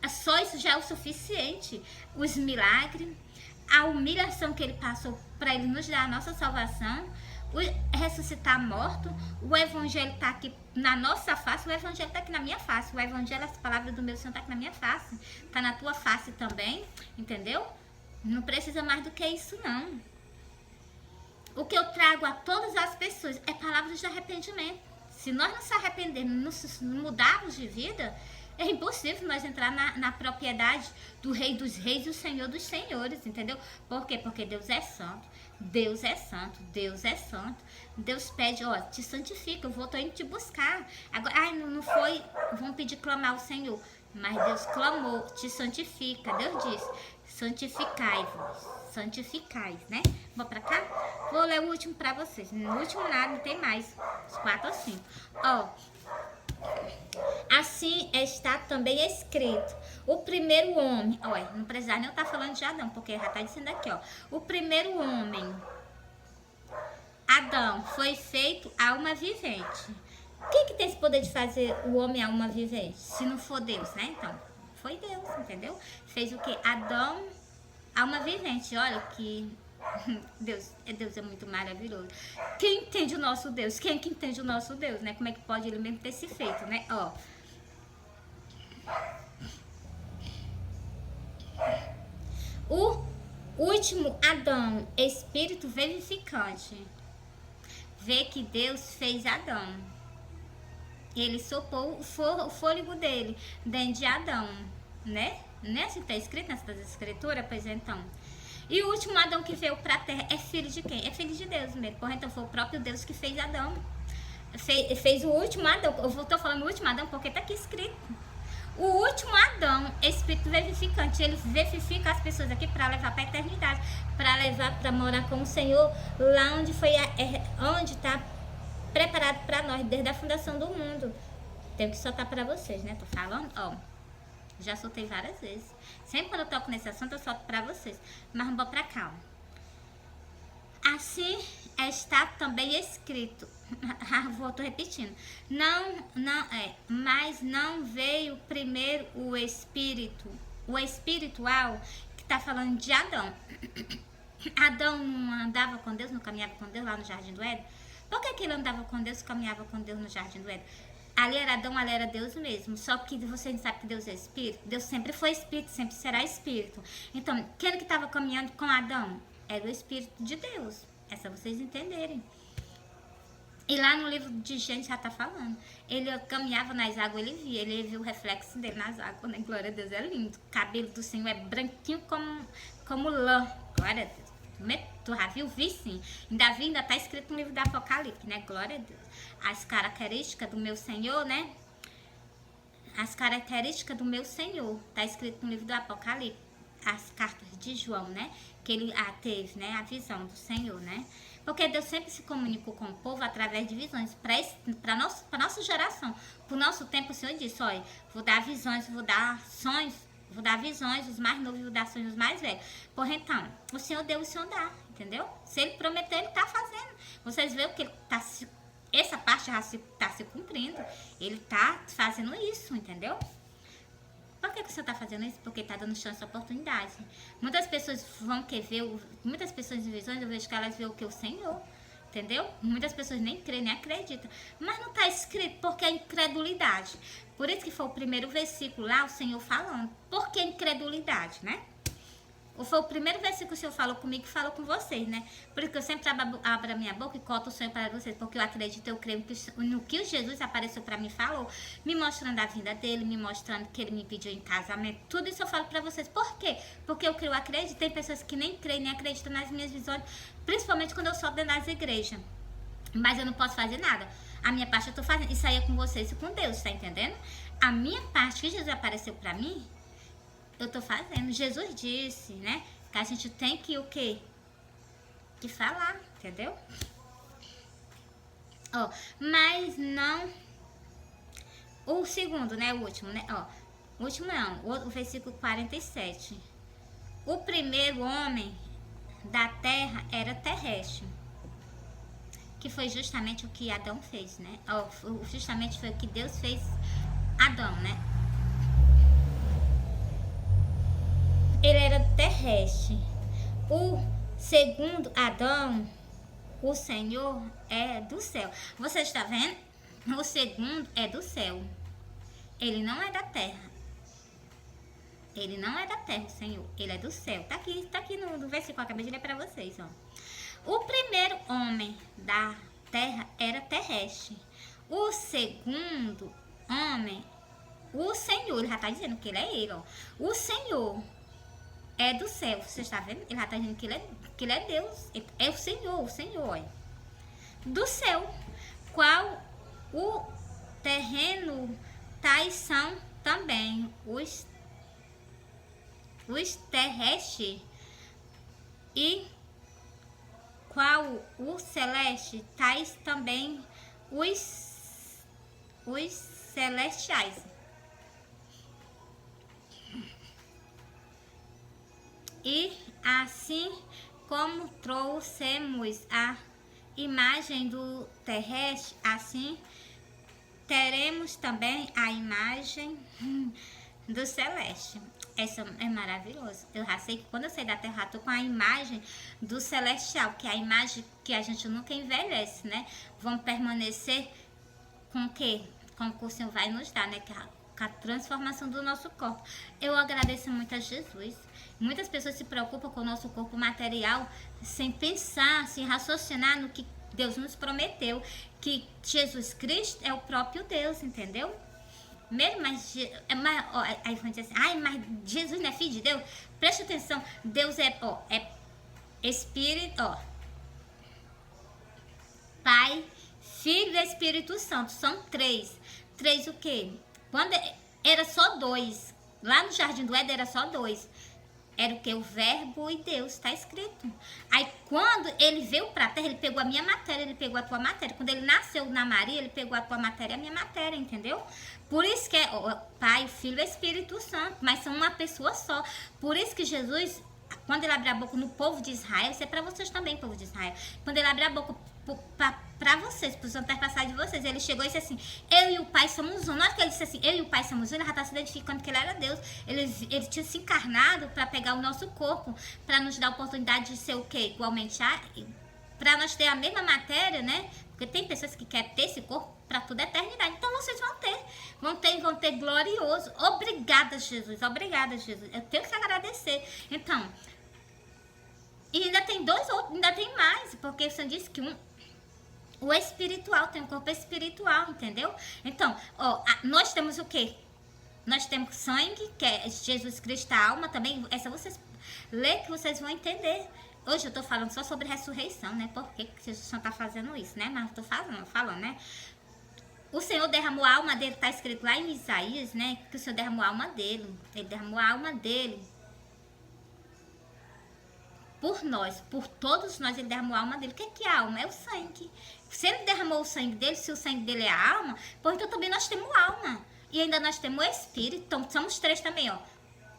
Speaker 1: Só isso já é o suficiente. Os milagres, a humilhação que Ele passou para Ele nos dar a nossa salvação, ressuscitar morto, o Evangelho está aqui na nossa face, o Evangelho está aqui na minha face, o Evangelho, as palavras do meu Senhor está aqui na minha face, está na tua face também, entendeu? Não precisa mais do que isso, não. O que eu trago a todas as pessoas é palavras de arrependimento. Se nós não se arrependermos, não mudarmos de vida, é impossível nós entrar na propriedade do Rei dos Reis e o Senhor dos Senhores, entendeu? Por quê? Porque Deus é santo, Deus é santo, Deus é santo. Deus pede, te santifica, tô indo te buscar. Agora, não foi, vão pedir clamar ao Senhor. Mas Deus clamou, te santifica. Deus disse, santificai-vos, santificai, né? Vou pra cá? Vou ler o último pra vocês. No último nada, não tem mais. Os 4 ou 5. Assim está também escrito. O primeiro homem, não precisa nem eu estar falando de Adão, porque já está dizendo aqui, o primeiro homem, Adão, foi feito alma vivente. Quem que tem esse poder de fazer o homem alma vivente? Se não for Deus, né? Então, foi Deus, entendeu? Fez o que? Adão, alma vivente. Olha que Deus é muito maravilhoso. Quem entende o nosso Deus? Quem é que entende o nosso Deus, né? Como é que pode Ele mesmo ter se feito, né? O último Adão, espírito vivificante, vê que Deus fez Adão Ele soprou o fôlego dele dentro de Adão, né? Não é assim que está escrito nessas escrituras? Pois então. E o último Adão que veio para a terra é filho de quem? É filho de Deus mesmo. Porra, então foi o próprio Deus que fez Adão. Fez o último Adão. Eu estou falando o último Adão porque está aqui escrito. O último Adão, espírito vivificante, ele vivifica as pessoas aqui para levar para a eternidade, para levar para morar com o Senhor lá onde onde está preparado para nós desde a fundação do mundo. Tenho que soltar para vocês, né? Tô falando, ó. Já soltei várias vezes. Sempre quando eu toco nesse assunto, eu solto para vocês. Mas vamos para cá. Assim está também escrito. Tô repetindo. Mas não veio primeiro o espírito. O espiritual, que está falando de Adão. Adão não andava com Deus, não caminhava com Deus lá no Jardim do Éden? Por que ele andava com Deus e caminhava com Deus no Jardim do Éden? Ali era Adão, ali era Deus mesmo. Só que você não sabe que Deus é espírito. Deus sempre foi espírito, sempre será espírito. Então, quem que estava caminhando com Adão? Era o Espírito de Deus. É só vocês entenderem. E lá no livro de Gênesis já está falando. Ele caminhava nas águas, ele viu o reflexo dele nas águas, né? Glória a Deus, é lindo. O cabelo do Senhor é branquinho como lã. Glória a Deus. Tu já viu? Vi sim. Ainda está escrito no livro do Apocalipse, né? Glória a Deus. As características do meu Senhor, né? As características do meu Senhor. Está escrito no livro do Apocalipse. As cartas de João, né? Que ele teve, né? A visão do Senhor, né? Porque Deus sempre se comunicou com o povo através de visões. Para nossa geração. Para o nosso tempo, o Senhor disse, olha, vou dar visões, vou dar sonhos. Vou dar visões, os mais novos, vou dar sonhos, os mais velhos. Porra, então, o Senhor deu, o Senhor dá, entendeu? Se Ele prometeu, Ele está fazendo. Vocês veem que Ele está essa parte já está se cumprindo. Ele está fazendo isso, entendeu? Por que o Senhor está fazendo isso? Porque está dando chance, oportunidade. Muitas pessoas vão querer ver, muitas pessoas em visões, eu vejo que elas veem o que? O Senhor. Entendeu? Muitas pessoas nem creem, nem acreditam. Mas não está escrito porque é incredulidade. Por isso que foi o primeiro versículo lá, o Senhor falando. Por que incredulidade, né? Foi o primeiro versículo que o Senhor falou comigo e falou com vocês, né? Por isso que eu sempre abro a minha boca e conto o sonho para vocês. Porque eu acredito, eu creio no que o Jesus apareceu para mim e falou. Me mostrando a vinda dele, me mostrando que ele me pediu em casamento. Tudo isso eu falo para vocês. Por quê? Porque eu creio, eu acredito. Tem pessoas que nem creem, nem acreditam nas minhas visões. Principalmente quando eu solto dentro das igrejas. Mas eu não posso fazer nada. A minha parte eu tô fazendo. Isso aí é com vocês e com Deus, tá entendendo? A minha parte que Jesus apareceu para mim, eu tô fazendo. Jesus disse, né? Que a gente tem que o quê? Que falar, entendeu? Ó, mas não... O segundo, né? O último, né? Ó, o último não. O versículo 47. O primeiro homem da terra era terrestre. Que foi justamente o que Adão fez, né? Ó, justamente foi o que Deus fez Adão, né? Ele era terrestre. O segundo Adão, o Senhor, é do céu. Você está vendo? O segundo é do céu. Ele não é da terra. Ele não é da terra, o Senhor. Ele é do céu. Tá aqui no versículo que eu acabei de ler para vocês, ó. O primeiro homem da terra era terrestre. O segundo homem, o Senhor, ele já está dizendo que ele é ele, ó. O Senhor é do céu, você está vendo? Ele já está dizendo que ele é Deus. É o Senhor, ó. Do céu, qual o terreno, tais são também os terrestres, e qual o celeste, tais também os celestiais. E assim como trouxemos a imagem do terrestre, assim teremos também a imagem do celeste. Essa é maravilhoso. Eu já sei que quando eu sair da terra, eu tô com a imagem do celestial, que é a imagem que a gente nunca envelhece, né? Vamos permanecer com o quê? Com o que o Senhor vai nos dar, né? Com a transformação do nosso corpo. Eu agradeço muito a Jesus. Muitas pessoas se preocupam com o nosso corpo material sem pensar, sem raciocinar no que Deus nos prometeu que Jesus Cristo é o próprio Deus, entendeu? Mesmo, aí vão dizer assim, ai, mas Jesus não é filho de Deus? Preste atenção, Deus é Espírito, Pai, Filho e Espírito Santo, são três. Três o quê? Quando era só dois, lá no Jardim do Éden era só dois. Era o que? O Verbo e Deus, está escrito. Aí quando ele veio para a terra, ele pegou a minha matéria, ele pegou a tua matéria. Quando ele nasceu na Maria, ele pegou a tua matéria e a minha matéria, entendeu? Por isso que é o Pai, o Filho e o Espírito Santo, mas são uma pessoa só. Por isso que Jesus, quando ele abre a boca no povo de Israel, isso é para vocês também, povo de Israel. Quando ele abre a boca para vocês, para os antepassados de vocês, ele chegou e disse assim, eu e o Pai somos um. Na hora que ele disse assim, eu e o Pai somos um, ele já está se identificando que ele era Deus. Ele tinha se encarnado para pegar o nosso corpo, para nos dar a oportunidade de ser o quê? Igualmente, para nós ter a mesma matéria, né? Porque tem pessoas que querem ter esse corpo para toda a eternidade. Então vocês vão ter glorioso. Obrigada, Jesus. Obrigada, Jesus. Eu tenho que agradecer. Então, e ainda tem dois outros, ainda tem mais, porque o Senhor disse que o espiritual, tem um corpo espiritual, entendeu? Então, nós temos o quê? Nós temos sangue, que é Jesus Cristo, a alma também. Essa vocês lê que vocês vão entender. Hoje eu tô falando só sobre ressurreição, né? Por que Jesus não tá fazendo isso, né? Mas eu tô falando, né? O Senhor derramou a alma dele, tá escrito lá em Isaías, né? Que o Senhor derramou a alma dele. Ele derramou a alma dele por nós, por todos nós, ele derramou a alma dele. O que é a alma? É o sangue. Se ele derramou o sangue dele, se o sangue dele é a alma, pois então também nós temos alma. E ainda nós temos o espírito. Então somos três também,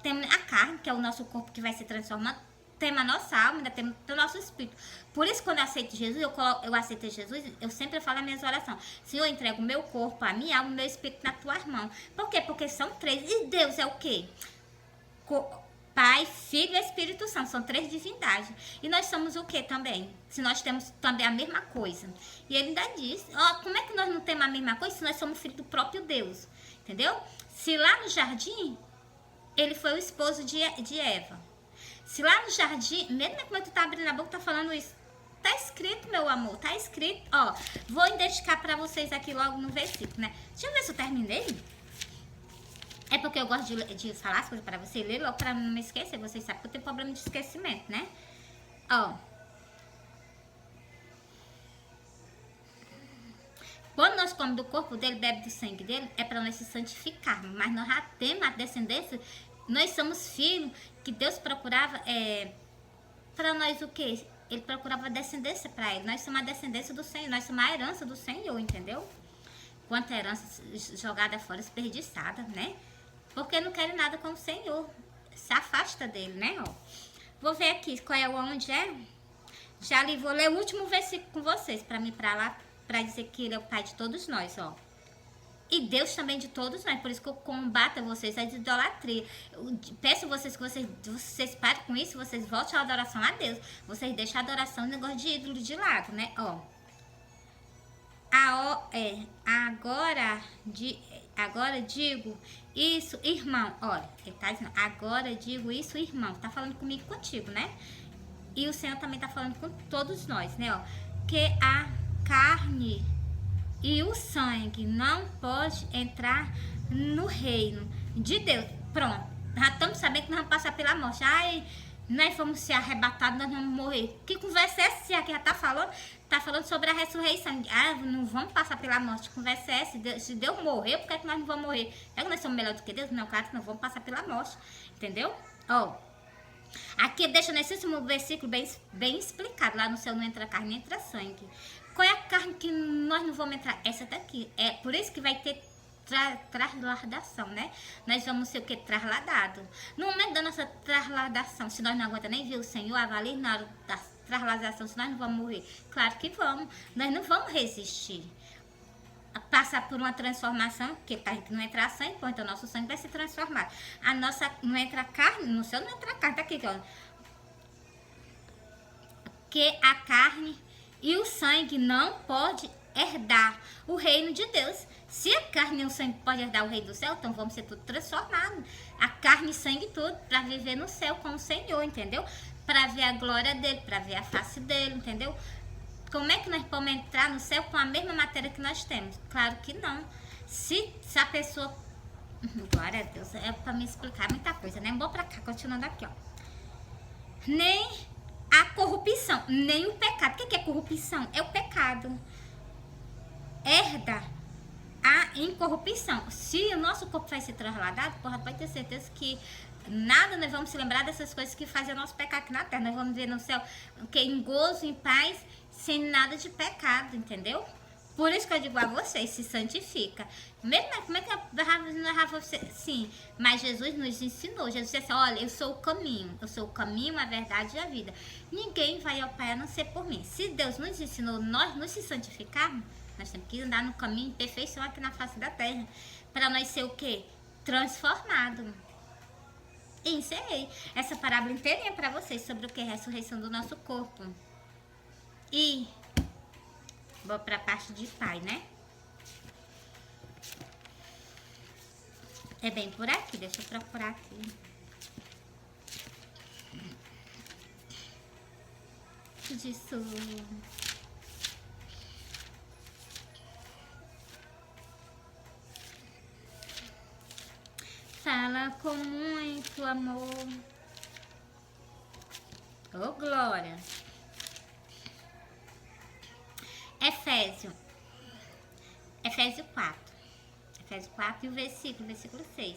Speaker 1: Temos a carne, que é o nosso corpo que vai se transformando. Temos a nossa alma, ainda temos o nosso espírito. Por isso, quando eu aceito Jesus, eu aceito Jesus, eu sempre falo nas minhas orações. Senhor, eu entrego o meu corpo, a minha alma, o meu espírito nas tuas mãos. Por quê? Porque são três. E Deus é o quê? Pai, Filho e Espírito Santo, são três divindades. E nós somos o que também? Se nós temos também a mesma coisa. E ele ainda diz, como é que nós não temos a mesma coisa se nós somos filhos do próprio Deus? Entendeu? Se lá no jardim, ele foi o esposo de Eva. Se lá no jardim, mesmo como tu tá abrindo a boca, tá falando isso. Tá escrito, meu amor, tá escrito. Vou identificar pra vocês aqui logo no versículo, né? Deixa eu ver se eu terminei. É porque eu gosto de falar as coisas para você ler logo para não me esquecer. Vocês sabem que eu tenho problema de esquecimento, né? Quando nós comemos do corpo dele, bebe do sangue dele, é para nós se santificarmos. Mas nós já temos a descendência. Nós somos filhos que Deus procurava para nós o quê? Ele procurava descendência para ele. Nós somos a descendência do Senhor. Nós somos a herança do Senhor, entendeu? Quanta herança jogada fora, desperdiçada, né? Porque não quero nada com o Senhor. Se afasta dele, né? Vou ver aqui qual é onde é. Já li, vou ler o último versículo com vocês. Para mim, para lá, para dizer que ele é o Pai de todos nós, E Deus também de todos nós. Por isso que eu combato vocês a idolatria. Eu peço vocês que vocês parem com isso. Vocês voltem à adoração a Deus. Vocês deixem a adoração e o negócio de ídolo de lado, né? Agora digo isso, irmão. Olha, ele tá dizendo, agora digo isso, irmão. Tá falando comigo e contigo, né? E o Senhor também tá falando com todos nós, né? Que a carne e o sangue não pode entrar no reino de Deus. Pronto, já estamos sabendo que nós vamos passar pela morte. Nós vamos ser arrebatados, nós vamos morrer. Que conversa é essa? Aqui já tá falando sobre a ressurreição. Não vamos passar pela morte. Que conversa é essa? Se Deus morrer, por que nós não vamos morrer? É que nós somos melhores do que Deus? Não, claro que não vamos passar pela morte. Entendeu? Aqui deixa nesse último versículo bem explicado. Lá no céu não entra carne, nem entra sangue. Qual é a carne que nós não vamos entrar? Essa daqui. É por isso que vai ter trasladação, né? Nós vamos ser o que? Trasladado. No momento da nossa trasladação, se nós não aguentamos nem ver o Senhor, avalie na hora da trasladação, se nós não vamos morrer. Claro que vamos. Nós não vamos resistir. Passar por uma transformação, porque a gente não entra sangue, então o nosso sangue vai se transformar. A nossa não entra carne, no céu não entra carne, tá aqui, que a carne e o sangue não pode herdar o reino de Deus. Se a carne e o sangue podem herdar o reino do céu, então vamos ser tudo transformados. A carne e sangue tudo, para viver no céu com o Senhor, entendeu? Para ver a glória dele, para ver a face dele, entendeu? Como é que nós podemos entrar no céu com a mesma matéria que nós temos? Claro que não. Se a pessoa... Glória a Deus, é para me explicar muita coisa, né? Vou pra cá, continuando aqui, ó. Nem a corrupção, nem o pecado. O que é corrupção? É o pecado. Herda a incorrupção. Se o nosso corpo vai ser trasladado, porra, pode ter certeza que nada nós vamos se lembrar dessas coisas que fazem o nosso pecado aqui na terra. Nós vamos ver no céu que em gozo, em paz, sem nada de pecado, entendeu? Por isso que eu digo a vocês, se santifica. Mesmo, como é que você... Sim, mas Jesus nos ensinou. Jesus disse assim, olha, eu sou o caminho. Eu sou o caminho, a verdade e a vida. Ninguém vai ao Pai a não ser por mim. Se Deus nos ensinou, nós nos santificarmos, nós temos que andar no caminho de perfeição aqui na face da terra. Para nós ser o quê? Transformado. Encerrei essa parábola inteirinha para vocês sobre o que é a ressurreição do nosso corpo. E vou para a parte de pai, né? É bem por aqui, deixa eu procurar aqui. Disso. Fala com muito amor. Ô, glória. Efésio 4. Efésio 4 e o versículo 6.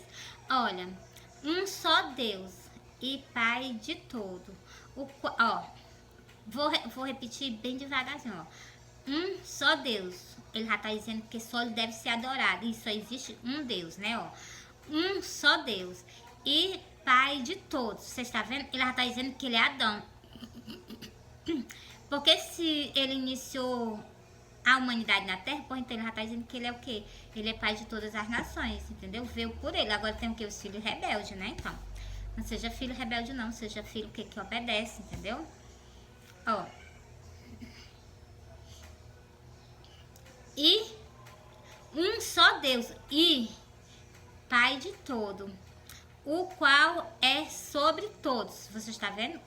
Speaker 1: Olha, um só Deus e Pai de todo. Vou repetir bem devagarzinho, ó. Um só Deus. Ele já tá dizendo que só ele deve ser adorado. E só existe um Deus, né, ó. Um só Deus e Pai de todos. Você está vendo? Ele já tá dizendo que ele é Adão. Porque se ele iniciou a humanidade na Terra, então ele já está dizendo que ele é o quê? Ele é pai de todas as nações, entendeu? Veio por ele. Agora tem o quê? Os filhos rebeldes, né? Então, não seja filho rebelde não, seja filho que obedece, entendeu? Ó. E um só Deus e Pai de todo, o qual é sobre todos. Você está vendo?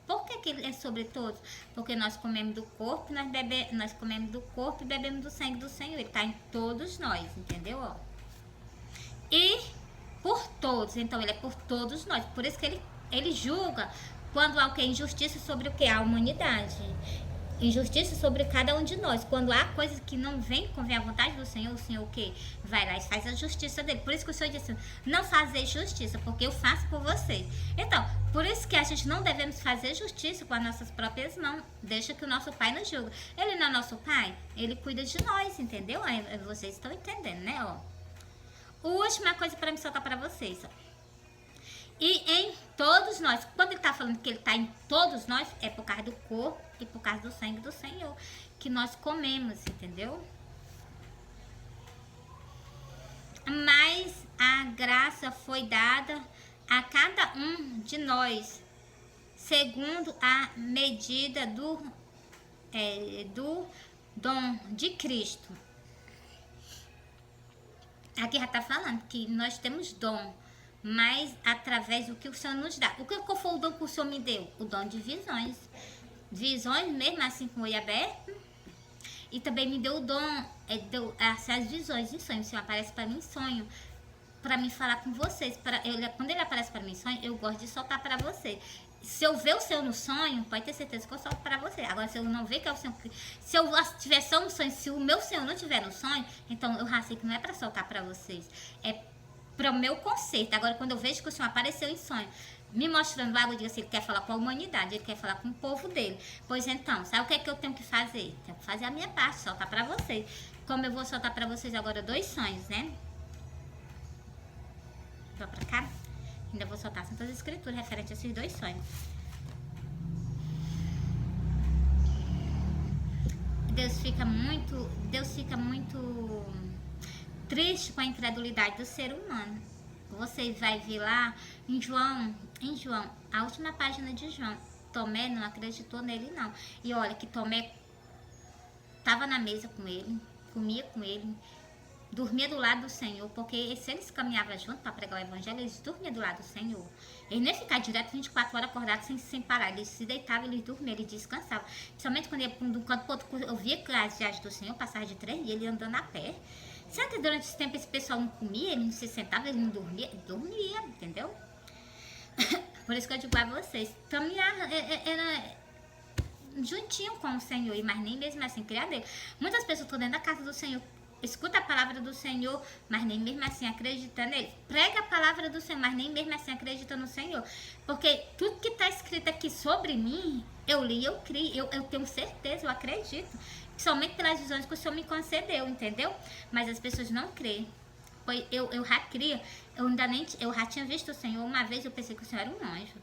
Speaker 1: Por que ele é sobre todos? Porque nós comemos do corpo, nós comemos do corpo e bebemos do sangue do Senhor. Ele está em todos nós, entendeu? Ó. E por todos, então ele é por todos nós. Por isso que ele julga quando há o que? Injustiça sobre o que? A humanidade. Injustiça sobre cada um de nós. Quando há coisas que não vem convém à vontade do Senhor, o Senhor o quê? Vai lá e faz a justiça dele. Por isso que o Senhor disse, não fazer justiça, porque eu faço por vocês. Então, por isso que a gente não devemos fazer justiça com as nossas próprias mãos. Deixa que o nosso Pai nos julga. Ele não é nosso Pai? Ele cuida de nós, entendeu? Aí vocês estão entendendo, né? Ó. Última coisa para me soltar para vocês, ó. E em todos nós, quando ele está falando que ele está em todos nós, é por causa do corpo e por causa do sangue do Senhor, que nós comemos, entendeu? Mas a graça foi dada a cada um de nós, segundo a medida do dom de Cristo. Aqui já está falando que nós temos dom, mas através do que o Senhor nos dá. O que foi o dom que o Senhor me deu? O dom de visões. Visões, mesmo assim com o olho aberto. E também me deu o dom, essas visões em sonho. O Senhor aparece para mim em sonho, para mim falar com vocês. Quando ele aparece para mim em sonho, eu gosto de soltar para você. Se eu ver o Senhor no sonho, pode ter certeza que eu solto para você. Agora, se eu não ver que é o Senhor... Se eu tiver só um sonho, se o meu Senhor não estiver no sonho, então eu já sei que não é para soltar para vocês. É para o meu conceito. Agora, quando eu vejo que o Senhor apareceu em sonho, me mostrando algo, eu digo assim, ele quer falar com a humanidade, ele quer falar com o povo dele. Pois então, sabe o que é que eu tenho que fazer? Tenho que fazer a minha parte, soltar para vocês. Como eu vou soltar para vocês agora 2 sonhos, né? Vou para cá. Ainda vou soltar Santas Escrituras referente a esses 2 sonhos. Deus fica muito triste com a incredulidade do ser humano. Você vai ver lá em João, a última página de João. Tomé não acreditou nele, não. E olha que Tomé estava na mesa com ele, comia com ele, dormia do lado do Senhor, porque se eles caminhavam junto para pregar o evangelho, eles dormiam do lado do Senhor. Eles nem ficavam direto 24 horas acordados sem parar. Eles se deitavam, eles dormiam, eles descansavam. Principalmente quando ia de um canto para outro, eu via que as viagens do Senhor passavam de 3 dias, ele andando a pé. Será que durante esse tempo esse pessoal não comia, ele não se sentava, ele não dormia? Dormia, entendeu? Por isso que eu digo a vocês, caminhar era juntinho com o Senhor, mas nem mesmo assim criar dele. Muitas pessoas estão dentro da casa do Senhor, escuta a palavra do Senhor, mas nem mesmo assim acredita nele. Prega a palavra do Senhor, mas nem mesmo assim acredita no Senhor. Porque tudo que está escrito aqui sobre mim, eu li, eu criei, eu tenho certeza, eu acredito. Somente pelas visões que o Senhor me concedeu, entendeu? Mas as pessoas não creem. Eu já cria, eu já tinha visto o Senhor uma vez, eu pensei que o Senhor era um anjo.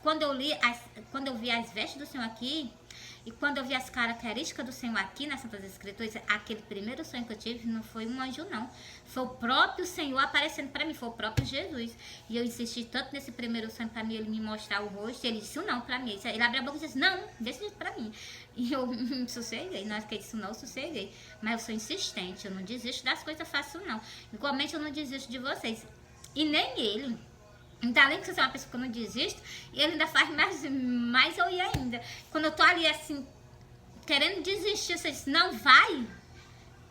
Speaker 1: Quando eu vi as vestes do Senhor aqui, e quando eu vi as características do Senhor aqui nas Santas Escrituras, aquele primeiro sonho que eu tive não foi um anjo, não. Foi o próprio Senhor aparecendo para mim, foi o próprio Jesus. E eu insisti tanto nesse primeiro sonho para mim, ele me mostrar o rosto, ele disse não para mim. Ele abriu a boca e disse, não, deixa isso para mim. E eu me sosseguei, não é que isso não, eu sosseguei. Mas eu sou insistente, eu não desisto das coisas fácil, não. Igualmente eu não desisto de vocês. E nem ele. Então, além de você ser uma pessoa que eu não desisto, ele ainda faz mais eu ir ainda. Quando eu tô ali assim, querendo desistir, você diz, não, vai.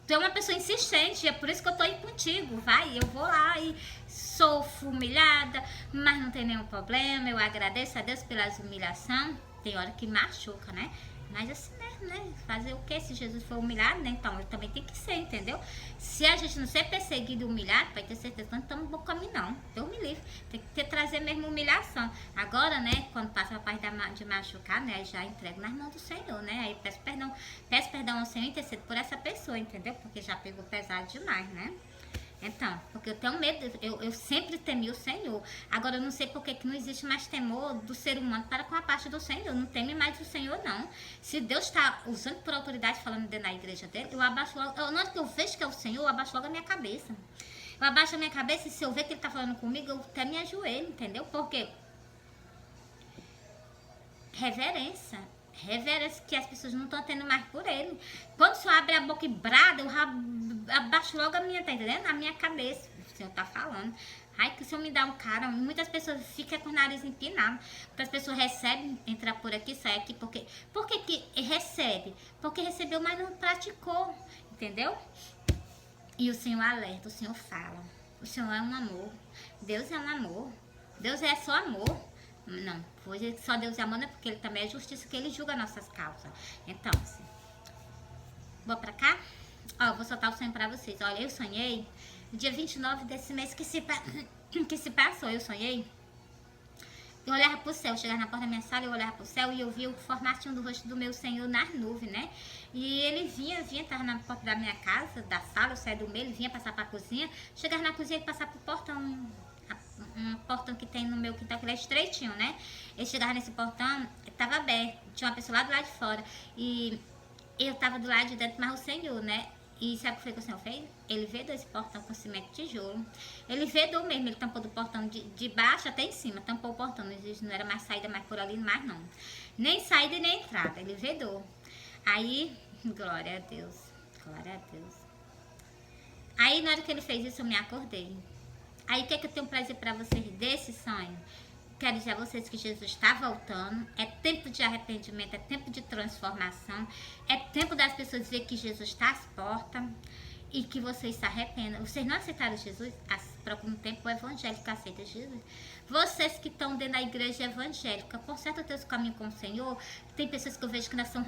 Speaker 1: Tu é uma pessoa insistente, é por isso que eu tô aí contigo, vai. Eu vou lá e sofro humilhada, mas não tem nenhum problema. Eu agradeço a Deus pelas humilhações. Tem hora que machuca, né? Mas assim, né? Fazer o que se Jesus for humilhado, né? Então, ele também tem que ser, entendeu? Se a gente não ser perseguido e humilhado, vai ter certeza que não estamos no bom caminho, não. Deus me livre. Tem que trazer mesmo humilhação. Agora, né? Quando passa a parte de machucar, né? Já entrego nas mãos do Senhor, né? Aí peço perdão ao Senhor e intercedo por essa pessoa, entendeu? Porque já pegou pesado demais, né? Então, porque eu tenho medo, eu sempre temi o Senhor. Agora eu não sei porque que não existe mais temor do ser humano para com a parte do Senhor. Não teme mais o Senhor, não. Se Deus está usando por autoridade falando dentro da igreja dele, eu abaixo logo. Na hora que eu vejo que é o Senhor, eu abaixo logo a minha cabeça. Eu abaixo a minha cabeça e se eu ver que ele está falando comigo, eu até me ajoelho, entendeu? Porque reverência que as pessoas não estão tendo mais por ele. Quando o Senhor abre a boca e brada, eu abaixo logo a minha, tá entendendo? A minha cabeça. O Senhor tá falando. Ai, que o Senhor me dá um cara. Muitas pessoas ficam com o nariz empinado. Porque as pessoas recebem, entrar por aqui, sair aqui. Por que que recebe? Porque recebeu, mas não praticou. Entendeu? E o Senhor alerta, o Senhor fala. O Senhor é um amor. Deus é um amor. Deus é só amor. Não, hoje só Deus é amor, né? Porque ele também é justiça, que ele julga nossas causas. Então, assim, vou pra cá. Ó, vou soltar o sonho pra vocês. Olha, eu sonhei no dia 29 desse mês que se passou. Eu sonhei. Eu olhava pro céu, chegava na porta da minha sala, eu olhava pro céu e eu via o formatinho do rosto do meu Senhor nas nuvens, né? E ele vinha, tava na porta da minha casa, da sala, eu saía do meio, ele vinha passar pra cozinha. Chegava na cozinha e passava pro portão. Um portão que tem no meu quintal, que ele é estreitinho, né? Ele chegava nesse portão, tava aberto, tinha uma pessoa lá do lado de fora. E eu tava do lado de dentro, mas o Senhor, né? E sabe o que foi que o Senhor fez? Ele vedou esse portão com cimento e tijolo. Ele vedou mesmo, ele tampou do portão de baixo até em cima, tampou o portão. Não era mais saída mais por ali, mais não. Nem saída e nem entrada, ele vedou. Aí, glória a Deus, glória a Deus. Aí, na hora que ele fez isso, eu me acordei. Aí, o que é que eu tenho prazer para vocês desse sonho? Quero dizer a vocês que Jesus está voltando. É tempo de arrependimento, é tempo de transformação. É tempo das pessoas ver que Jesus está às portas e que vocês se arrependam. Vocês não aceitaram Jesus? Procura um tempo evangélico que aceita Jesus. Vocês que estão dentro da igreja evangélica, conserta o teu caminho com o Senhor. Tem pessoas que eu vejo que ainda são...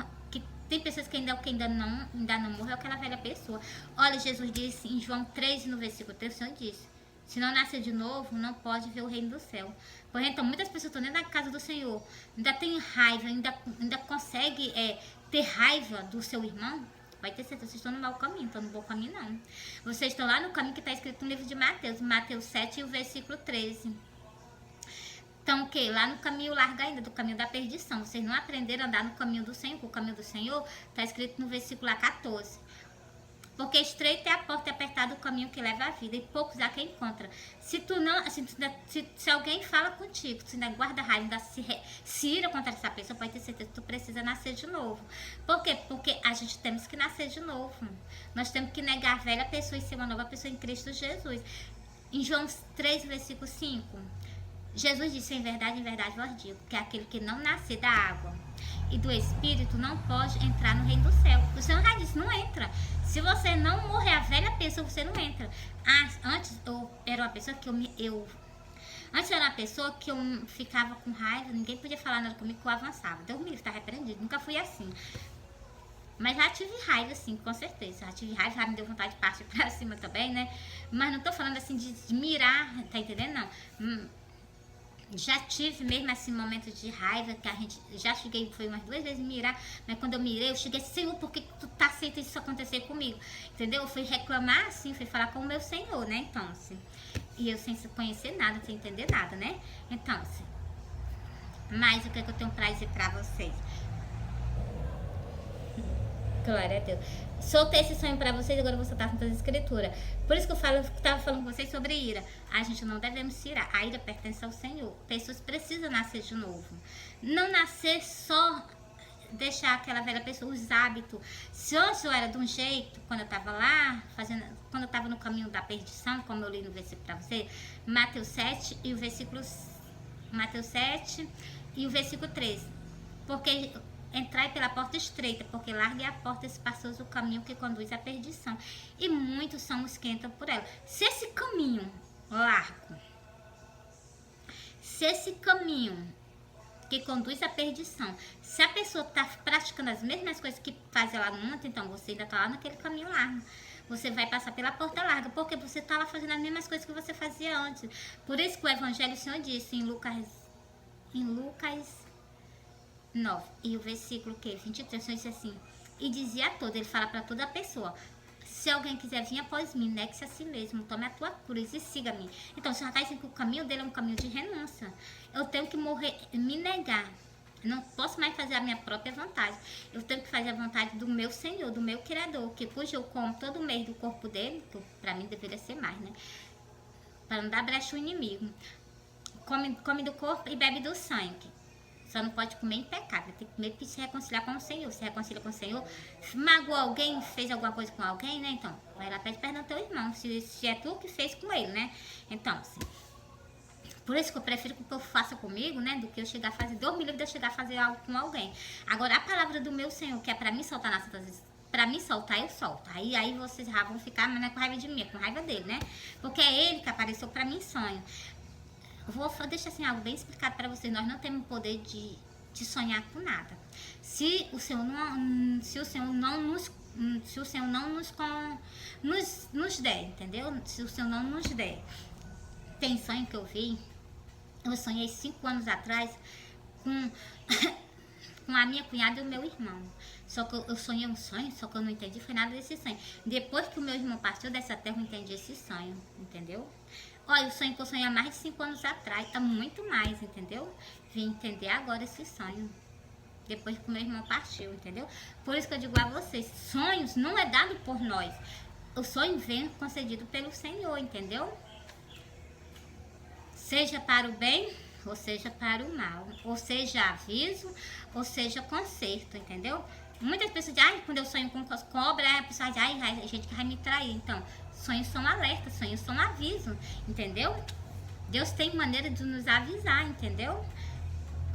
Speaker 1: Tem pessoas que ainda não morreu, aquela velha pessoa. Olha, Jesus disse em João 3, no versículo 3, o Senhor disse: se não nascer de novo, não pode ver o reino do céu. Por então, muitas pessoas estão dentro da casa do Senhor, ainda tem raiva, ainda consegue ter raiva do seu irmão. Vai ter certeza, vocês estão no mau caminho, estão no bom caminho não. Vocês estão lá no caminho que está escrito no livro de Mateus, Mateus 7 e o versículo 13. Então, o que? Lá no caminho largo ainda, do caminho da perdição. Vocês não aprenderam a andar no caminho do Senhor. O caminho do Senhor está escrito no versículo 14. Porque estreita é a porta e apertado o caminho que leva à vida, e poucos há quem encontra. Se tu não, se alguém fala contigo, se ainda guarda raiva, ainda se ira contra essa pessoa, pode ter certeza que tu precisa nascer de novo. Por quê? Porque a gente temos que nascer de novo. Nós temos que negar a velha pessoa e ser uma nova pessoa em Cristo Jesus. Em João 3, versículo 5, Jesus disse: em verdade vos digo, que aquele que não nascer da água e do Espírito não pode entrar no reino do céu. O Senhor já disse: não entra. Se você não morrer a velha pessoa, você não entra. Antes eu era uma pessoa que Antes eu era uma pessoa que eu ficava com raiva, ninguém podia falar nada comigo, que eu avançava. Deus me livre, tá repreendido. Nunca fui assim. Mas já tive raiva, sim, com certeza. Já tive raiva, já me deu vontade de partir pra cima também, né? Mas não tô falando assim de mirar, tá entendendo? Não. Já tive mesmo esse momento de raiva, que a gente já cheguei, foi umas 2 vezes mirar, mas quando eu mirei, eu cheguei: Senhor, por que tu tá aceitando isso acontecer comigo? Entendeu? Eu fui reclamar, assim, fui falar com o meu Senhor, né? Então, assim, e eu sem conhecer nada, sem entender nada, né? Então, assim, mas o que é que eu tenho pra dizer pra vocês? Glória a Deus. Soltei esse sonho pra vocês, agora eu vou soltar com toda a escritura. Por isso que eu estava falando com vocês sobre ira. A gente não devemos se irar. A ira pertence ao Senhor. Pessoas precisam nascer de novo. Não nascer só deixar aquela velha pessoa, os hábitos. Se antes eu era de um jeito, quando eu estava lá, quando eu estava no caminho da perdição, como eu li no versículo pra você, Mateus 7 e o versículo 13. Porque entrai pela porta estreita, porque larga é a porta espaçosa o caminho que conduz à perdição, e muitos são os que entram por ela. Se esse caminho largo, se esse caminho que conduz à perdição, se a pessoa está praticando as mesmas coisas que fazia lá no mundo, então você ainda está lá naquele caminho largo. Você vai passar pela porta larga, porque você está lá fazendo as mesmas coisas que você fazia antes. Por isso que o Evangelho, o Senhor disse em Lucas 9, e o versículo 23, diz assim: e dizia a todos, ele fala para toda a pessoa: se alguém quiser vir após mim, negue-se a si mesmo, tome a tua cruz e siga-me. Então, o Senhor está dizendo que o caminho dele é um caminho de renúncia. Eu tenho que morrer, me negar. Eu não posso mais fazer a minha própria vontade. Eu tenho que fazer a vontade do meu Senhor, do meu Criador, que cujo eu como todo mês do corpo dele, que para mim deveria ser mais, né? Para não dar brecha ao inimigo. Come do corpo e bebe do sangue. Só não pode comer em pecado, tem que comer para se reconciliar com o Senhor. Se reconcilia com o Senhor, magoou alguém, fez alguma coisa com alguém, né? Então, vai lá, pede perdão ao teu irmão, se é tu que fez com ele, né? Então, assim, por isso que eu prefiro que o povo faça comigo, né? Do que eu chegar a fazer, Deus me livre de eu chegar a fazer algo com alguém. Agora, a palavra do meu Senhor, que é para mim soltar nas Santas vezes, pra mim soltar, eu solto. Aí vocês já vão ficar, mas não é com raiva de mim, é com raiva dele, né? Porque é ele que apareceu pra mim em sonho. Vou deixar assim algo bem explicado para vocês. Nós não temos o poder de sonhar com nada. Se o Senhor não nos der, entendeu? Se o Senhor não nos der. Tem sonho que eu vi. Eu sonhei 5 anos atrás com a minha cunhada e o meu irmão. Só que eu sonhei um sonho, só que eu não entendi, foi nada desse sonho. Depois que o meu irmão partiu dessa terra, eu entendi esse sonho, entendeu? Olha, o sonho que eu sonhei há mais de 5 anos atrás, tá muito mais, entendeu? Vim entender agora esse sonho, depois que o meu irmão partiu, entendeu? Por isso que eu digo a vocês, sonhos não é dado por nós. O sonho vem concedido pelo Senhor, entendeu? Seja para o bem, ou seja para o mal. Ou seja aviso, ou seja conserto, entendeu? Muitas pessoas dizem: quando eu sonho com cobra, a pessoa diz: a gente que vai me trair. Então, sonhos são alertas, sonhos são aviso, entendeu? Deus tem maneira de nos avisar, entendeu?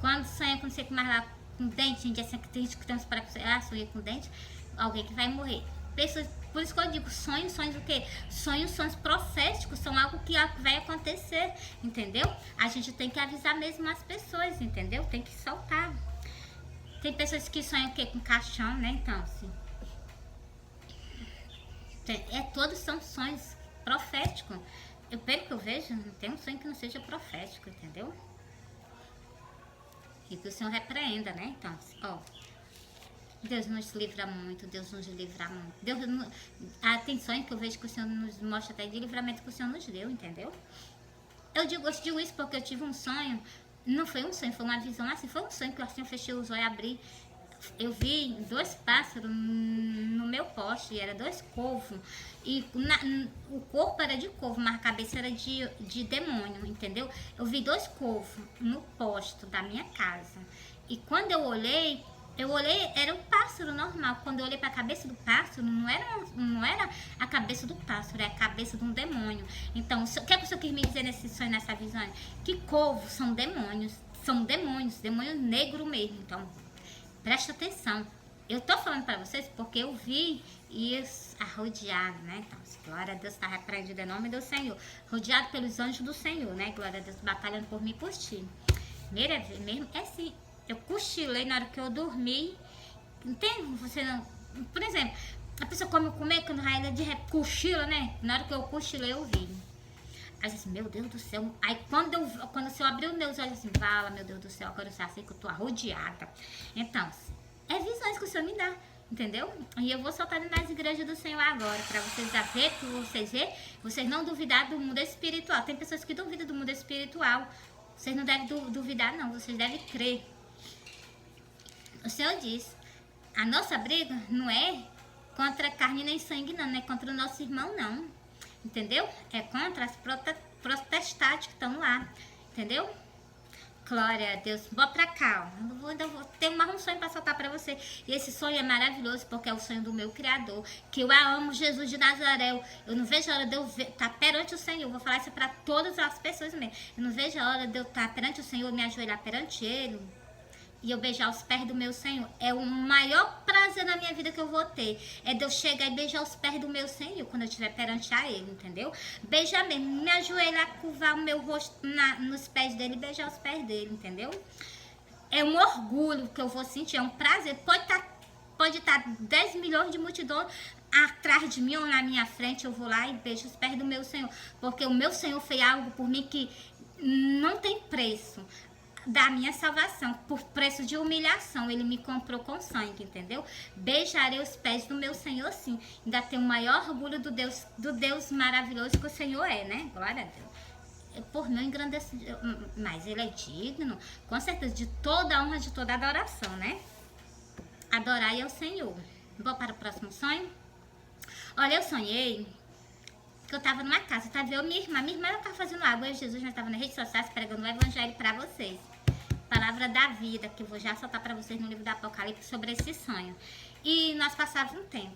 Speaker 1: Quando sonha com você mais lá com dente, gente, assim, que tem gente que tem uns parafusos, sonha com dente, alguém que vai morrer. Pessoas, por isso que eu digo, sonhos o quê? Sonhos proféticos, são algo que vai acontecer, entendeu? A gente tem que avisar mesmo as pessoas, entendeu? Tem que soltar. Tem pessoas que sonham o quê? Com caixão, né? Então, assim, todos são sonhos proféticos. Pelo que eu vejo, não tem um sonho que não seja profético, entendeu? E que o Senhor repreenda, né? Então, assim, ó, Deus nos livra muito, Deus nos livra muito. Tem sonho que eu vejo que o Senhor nos mostra até de livramento que o Senhor nos deu, entendeu? Eu digo isso porque eu tive um sonho, não foi um sonho, foi uma visão assim, foi um sonho que assim, eu fechei os olhos e abri. eu vi 2 pássaros no meu poste, e era 2 corvos, e o corpo era de corvo, mas a cabeça era de demônio, entendeu? Eu vi 2 corvos no poste da minha casa, e quando eu olhei, era um pássaro normal. Quando eu olhei para a cabeça do pássaro, não era a cabeça do pássaro, é a cabeça de um demônio. Então, o que é que o senhor quis me dizer nesse sonho, nessa visão? Que corvos são demônios demônios negros mesmo. Então, presta atenção. Eu tô falando para vocês porque eu vi isso rodeado, né? Então, glória a Deus, está repreendido em nome do Senhor. Rodeado pelos anjos do Senhor, né? Glória a Deus, batalhando por mim e por ti. Mesmo, é assim. Eu cochilei na hora que eu dormi. Entende? Você não... Por exemplo, a pessoa come comer quando ainda de cochila, né? Na hora que eu cochilei, eu vi. Aí eu disse, meu Deus do céu. Aí quando o Senhor abriu meus olhos assim, fala, meu Deus do céu, agora eu sei que eu tô arrodeada. Então, é visões que o Senhor me dá, entendeu? E eu vou soltar nas igrejas do Senhor agora, pra vocês ver, vocês não duvidar do mundo espiritual. Tem pessoas que duvidam do mundo espiritual. Vocês não devem duvidar, não. Vocês devem crer. O Senhor diz, a nossa briga não é contra carne nem sangue, não é contra o nosso irmão, não. Entendeu? É contra as protestados que estão lá. Entendeu? Glória a Deus. Vou pra cá, ó. Ainda vou ter um sonho pra soltar pra você. E esse sonho é maravilhoso porque é o sonho do meu Criador. Que eu amo Jesus de Nazaré. Eu não vejo a hora de eu estar perante o Senhor. Vou falar isso pra todas as pessoas mesmo. Eu não vejo a hora de eu estar perante o Senhor, me ajoelhar perante Ele. E eu beijar os pés do meu Senhor. É o maior prazer na minha vida que eu vou ter. É de eu chegar e beijar os pés do meu Senhor quando eu estiver perante a Ele, entendeu? Beijar mesmo, me ajoelhar, curvar o meu rosto nos pés dele e beijar os pés dele, entendeu? É um orgulho que eu vou sentir, é um prazer. Pode estar 10 milhões de multidão atrás de mim ou na minha frente, eu vou lá e beijo os pés do meu Senhor. Porque o meu Senhor fez algo por mim que não tem preço. Da minha salvação, por preço de humilhação, ele me comprou com sangue, entendeu? Beijarei os pés do meu Senhor, sim. Ainda tenho o maior orgulho do Deus maravilhoso que o Senhor é, né? Glória a Deus. Por meu engrandecimento, mas ele é digno, com certeza, de toda a honra, de toda a adoração, né? Adorai ao Senhor. Vou para o próximo sonho? Olha, eu sonhei que eu tava numa casa, tá vendo? Minha irmã ela tava fazendo água, eu e Jesus, nós tava nas redes sociais pregando o evangelho para vocês. Palavra da vida, que eu vou já soltar para vocês no livro do Apocalipse sobre esse sonho. E nós passávamos um tempo.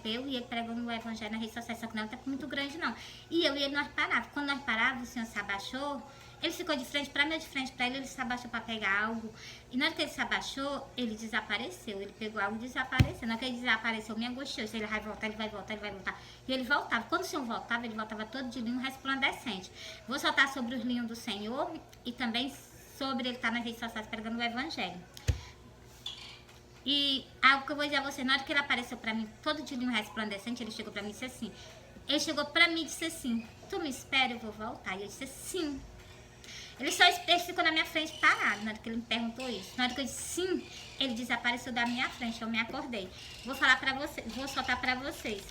Speaker 1: Eu e ele pregando o evangelho na rede social, só que não é um tempo muito grande, não. E eu e ele, nós parávamos. Quando nós parávamos, o Senhor se abaixou, ele ficou de frente para mim, eu de frente para ele se abaixou para pegar algo. E na hora que ele se abaixou, ele desapareceu. Ele pegou algo e desapareceu. Na hora que ele desapareceu, me angustiou. Se ele vai voltar, ele vai voltar, ele vai voltar. E ele voltava. Quando o Senhor voltava, ele voltava todo de linho resplandecente. Vou soltar sobre os linhos do Senhor e também sobre ele estar nas redes sociais pregando o evangelho. E algo que eu vou dizer a você, na hora que ele apareceu pra mim, todo de linho resplandecente, ele chegou pra mim e disse assim, tu me espera, eu vou voltar. E eu disse sim. Ele ficou na minha frente parado, na hora que ele me perguntou isso. Na hora que eu disse sim, ele desapareceu da minha frente, eu me acordei. Vou falar pra vocês, vou soltar pra vocês.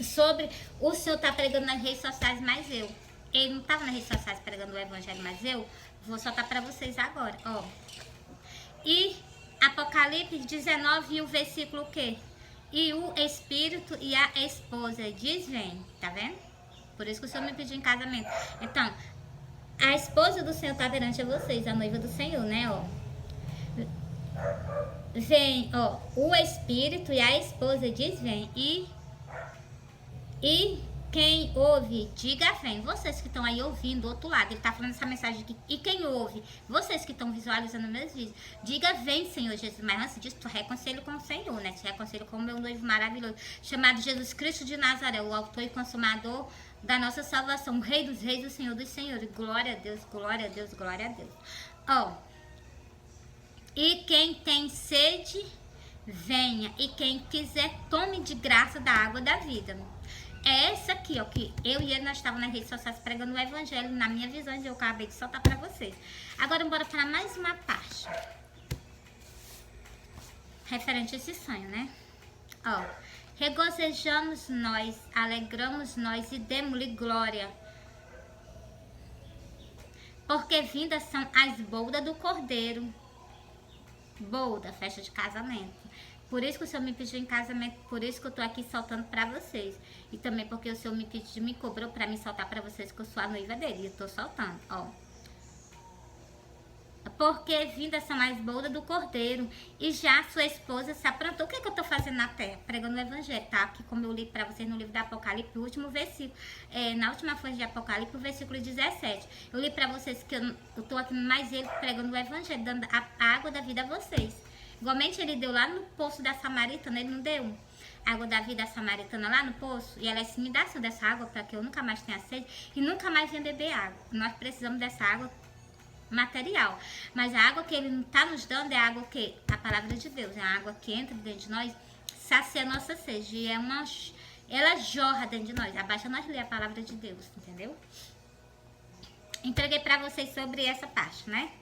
Speaker 1: Sobre o Senhor tá pregando nas redes sociais, mas ele não tava nas redes sociais pregando o evangelho, mas eu vou soltar para vocês agora, ó. E Apocalipse 19 e o versículo o quê? E o espírito e a esposa diz vem, tá vendo? Por isso que o Senhor me pediu em casamento. Então, a esposa do Senhor tá perante a vocês, a noiva do Senhor, né, ó. Vem, ó, o espírito e a esposa diz vem e quem ouve, diga vem. Vocês que estão aí ouvindo do outro lado, ele tá falando essa mensagem aqui. E quem ouve, vocês que estão visualizando meus vídeos, diga vem, Senhor Jesus. Mas antes disso, tu reconcilio com o Senhor, né? Tu reconcilio com o meu noivo maravilhoso, chamado Jesus Cristo de Nazaré, o autor e consumador da nossa salvação, o Rei dos Reis, o Senhor dos Senhores. Glória a Deus, glória a Deus, glória a Deus. Ó, e quem tem sede, venha. E quem quiser, tome de graça da água da vida. É essa aqui, ó, que eu e ele, nós estávamos nas redes sociais pregando o evangelho, na minha visão, eu acabei de soltar pra vocês. Agora, bora para mais uma parte. Referente a esse sonho, né? Ó, regozijamos nós, alegramos nós e demos-lhe glória. porque vindas são as bodas do Cordeiro. Boda, festa de casamento. Por isso que o Senhor me pediu em casamento, por isso que eu tô aqui soltando pra vocês. E também porque o Senhor me pediu, me cobrou pra me soltar pra vocês, que eu sou a noiva dele. E eu tô soltando, ó. Porque vindas são as bodas do Cordeiro, e já sua esposa se aprontou. O que é que eu tô fazendo na terra? Pregando o Evangelho, tá? Aqui como eu li pra vocês no livro do Apocalipse, o último versículo, na última folha de Apocalipse, o versículo 17. Eu li pra vocês que eu tô aqui mais ele pregando o Evangelho, dando a água da vida a vocês. Igualmente ele deu lá no poço da Samaritana, ele não deu a água da vida à Samaritana lá no poço? E ela disse, me dá dessa água para que eu nunca mais tenha sede e nunca mais venha beber água. Nós precisamos dessa água material, mas a água que ele está nos dando é a água que a palavra de Deus, é a água que entra dentro de nós, sacia a nossa sede, e ela jorra dentro de nós. Abaixa nós ler a palavra de Deus, entendeu? Entreguei para vocês sobre essa parte, né?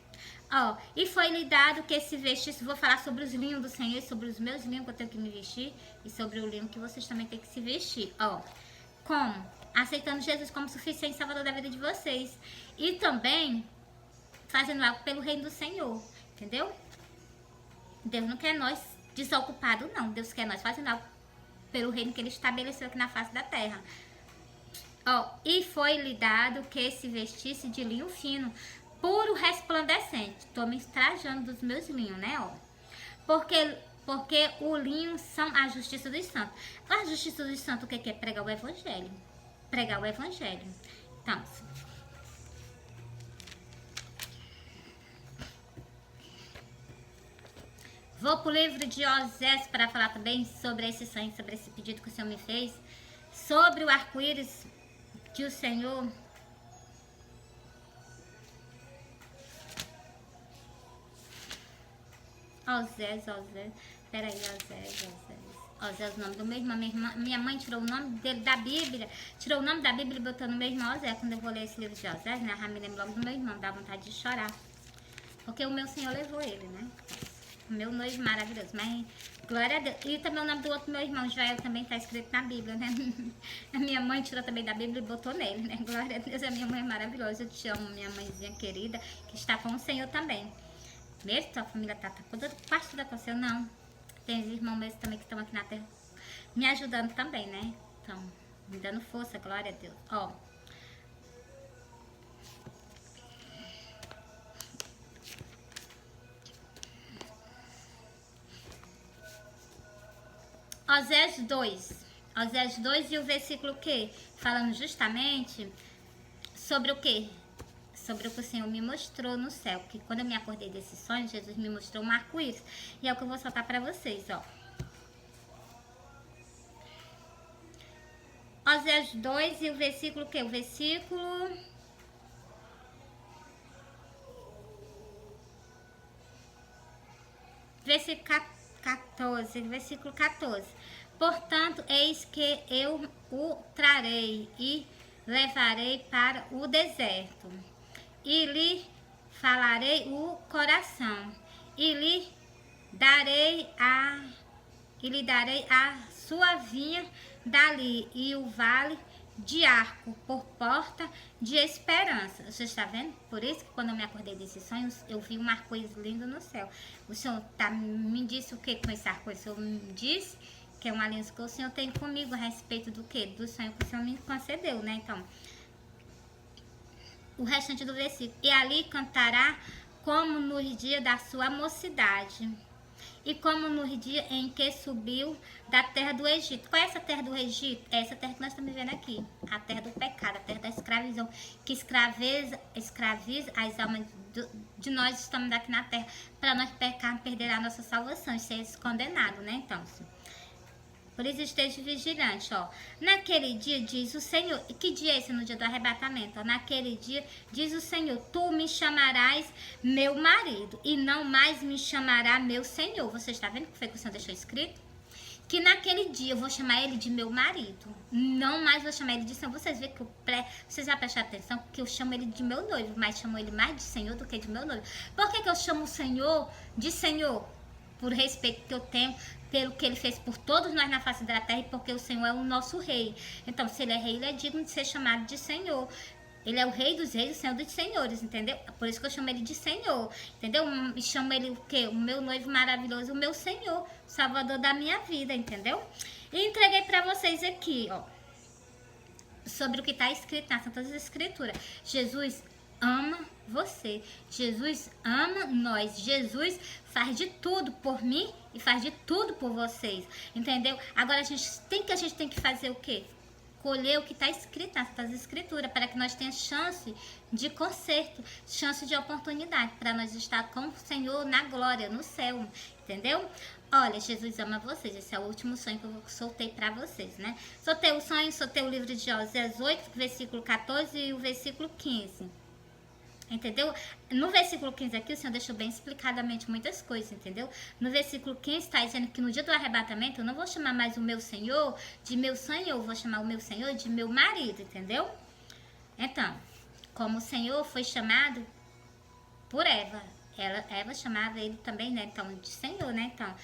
Speaker 1: Ó, e foi-lhe dado que se vestisse, vou falar sobre os linhos do Senhor, sobre os meus linhos que eu tenho que me vestir, e sobre o linho que vocês também têm que se vestir, ó. Como? Aceitando Jesus como suficiente salvador da vida de vocês, e também fazendo algo pelo reino do Senhor, entendeu? Deus não quer nós desocupados, não. Deus quer nós fazendo algo pelo reino que ele estabeleceu aqui na face da terra. Ó, e foi-lhe dado que se vestisse de linho fino, puro resplandecente. Tô me trajando dos meus linhos, né, ó. Porque o linho são a justiça dos santos. A justiça dos santos, o que é? Pregar o evangelho. Pregar o evangelho. Então, vou pro livro de Osés para falar também sobre esse sonho, sobre esse pedido que o Senhor me fez, sobre o arco-íris que o Senhor Osés, peraí, Osés, o nome do meu irmão, minha mãe tirou o nome dele da Bíblia, tirou o nome da Bíblia e botou no meu irmão Osés. Quando eu vou ler esse livro de Osés, né, eu me lembro logo do meu irmão, dá vontade de chorar, porque o meu Senhor levou ele, né, o meu noivo maravilhoso, mas glória a Deus. E também o nome do outro meu irmão, Joel, também está escrito na Bíblia, né, a minha mãe tirou também da Bíblia e botou nele, né, glória a Deus, a minha mãe é maravilhosa, eu te amo, minha mãezinha querida, que está com o Senhor também. Mesmo tua família tá toda parte da com o Senhor, não. Tem os irmãos meus também que estão aqui na terra me ajudando também, né? Então, me dando força, glória a Deus. Ó. Osés 2. Osés 2 e o versículo que? Falando justamente sobre o quê? Sobre o que o Senhor me mostrou no céu. Que quando eu me acordei desse sonho, Jesus me mostrou um arco-íris. E é o que eu vou soltar para vocês, ó. Osés 2 e o versículo que? O versículo 14, versículo 14. Portanto, eis que eu o trarei e levarei para o deserto, e lhe falarei o coração, e lhe darei a sua vinha dali, e o vale de Arco por porta de esperança. Você está vendo? Por isso que quando eu me acordei desses sonhos, eu vi um arco-íris lindo no céu. O Senhor me disse o que com esse arco-íris? O Senhor me disse que é uma aliança que o Senhor tem comigo a respeito do que? Do sonho que o Senhor me concedeu, né? Então, o restante do versículo. E ali cantará como nos dias da sua mocidade, e como nos dias em que subiu da terra do Egito. Qual é essa terra do Egito? É essa terra que nós estamos vivendo aqui. A terra do pecado, a terra da escravidão, que escraviza as almas de nós estamos aqui na terra, para nós pecarmos, perder a nossa salvação e ser condenados, né? Então, por isso esteja vigilante, ó. Naquele dia, diz o Senhor. E que dia é esse? No dia do arrebatamento, ó. Naquele dia, diz o Senhor, tu me chamarás meu marido, e não mais me chamará meu Senhor. Você está vendo o que foi que o Senhor deixou escrito? Que naquele dia eu vou chamar ele de meu marido. Não mais vou chamar ele de Senhor. Vocês veem que vocês vão prestar atenção que eu chamo ele de meu noivo, mas chamo ele mais de Senhor do que de meu noivo. Por que eu chamo o Senhor de Senhor? Por respeito que eu tenho pelo que ele fez por todos nós na face da terra, e porque o Senhor é o nosso rei. Então, se ele é rei, ele é digno de ser chamado de Senhor. Ele é o Rei dos Reis, o Senhor dos Senhores, entendeu? Por isso que eu chamo ele de Senhor, entendeu? E chamo ele o quê? O meu noivo maravilhoso, o meu Senhor, o Salvador da minha vida, entendeu? E entreguei para vocês aqui, ó, sobre o que está escrito nas Santas Escrituras. Jesus ama você, Jesus ama nós, Jesus faz de tudo por mim e faz de tudo por vocês, entendeu? Agora a gente tem que fazer o quê? Colher o que está escrito nas Escrituras, para que nós tenhamos chance de conserto, chance de oportunidade, para nós estar com o Senhor na glória, no céu, entendeu? Olha, Jesus ama vocês, esse é o último sonho que eu soltei para vocês, né? Soltei o sonho, soltei o livro de Oséias 8, versículo 14 e o versículo 15. Entendeu? No versículo 15 aqui, o Senhor deixou bem explicadamente muitas coisas, entendeu? No versículo 15 está dizendo que no dia do arrebatamento eu não vou chamar mais o meu Senhor de meu Senhor, vou chamar o meu Senhor de meu marido, entendeu? Então, como o Senhor foi chamado por Eva, Eva chamava ele também, né? Então, de Senhor, né? Então,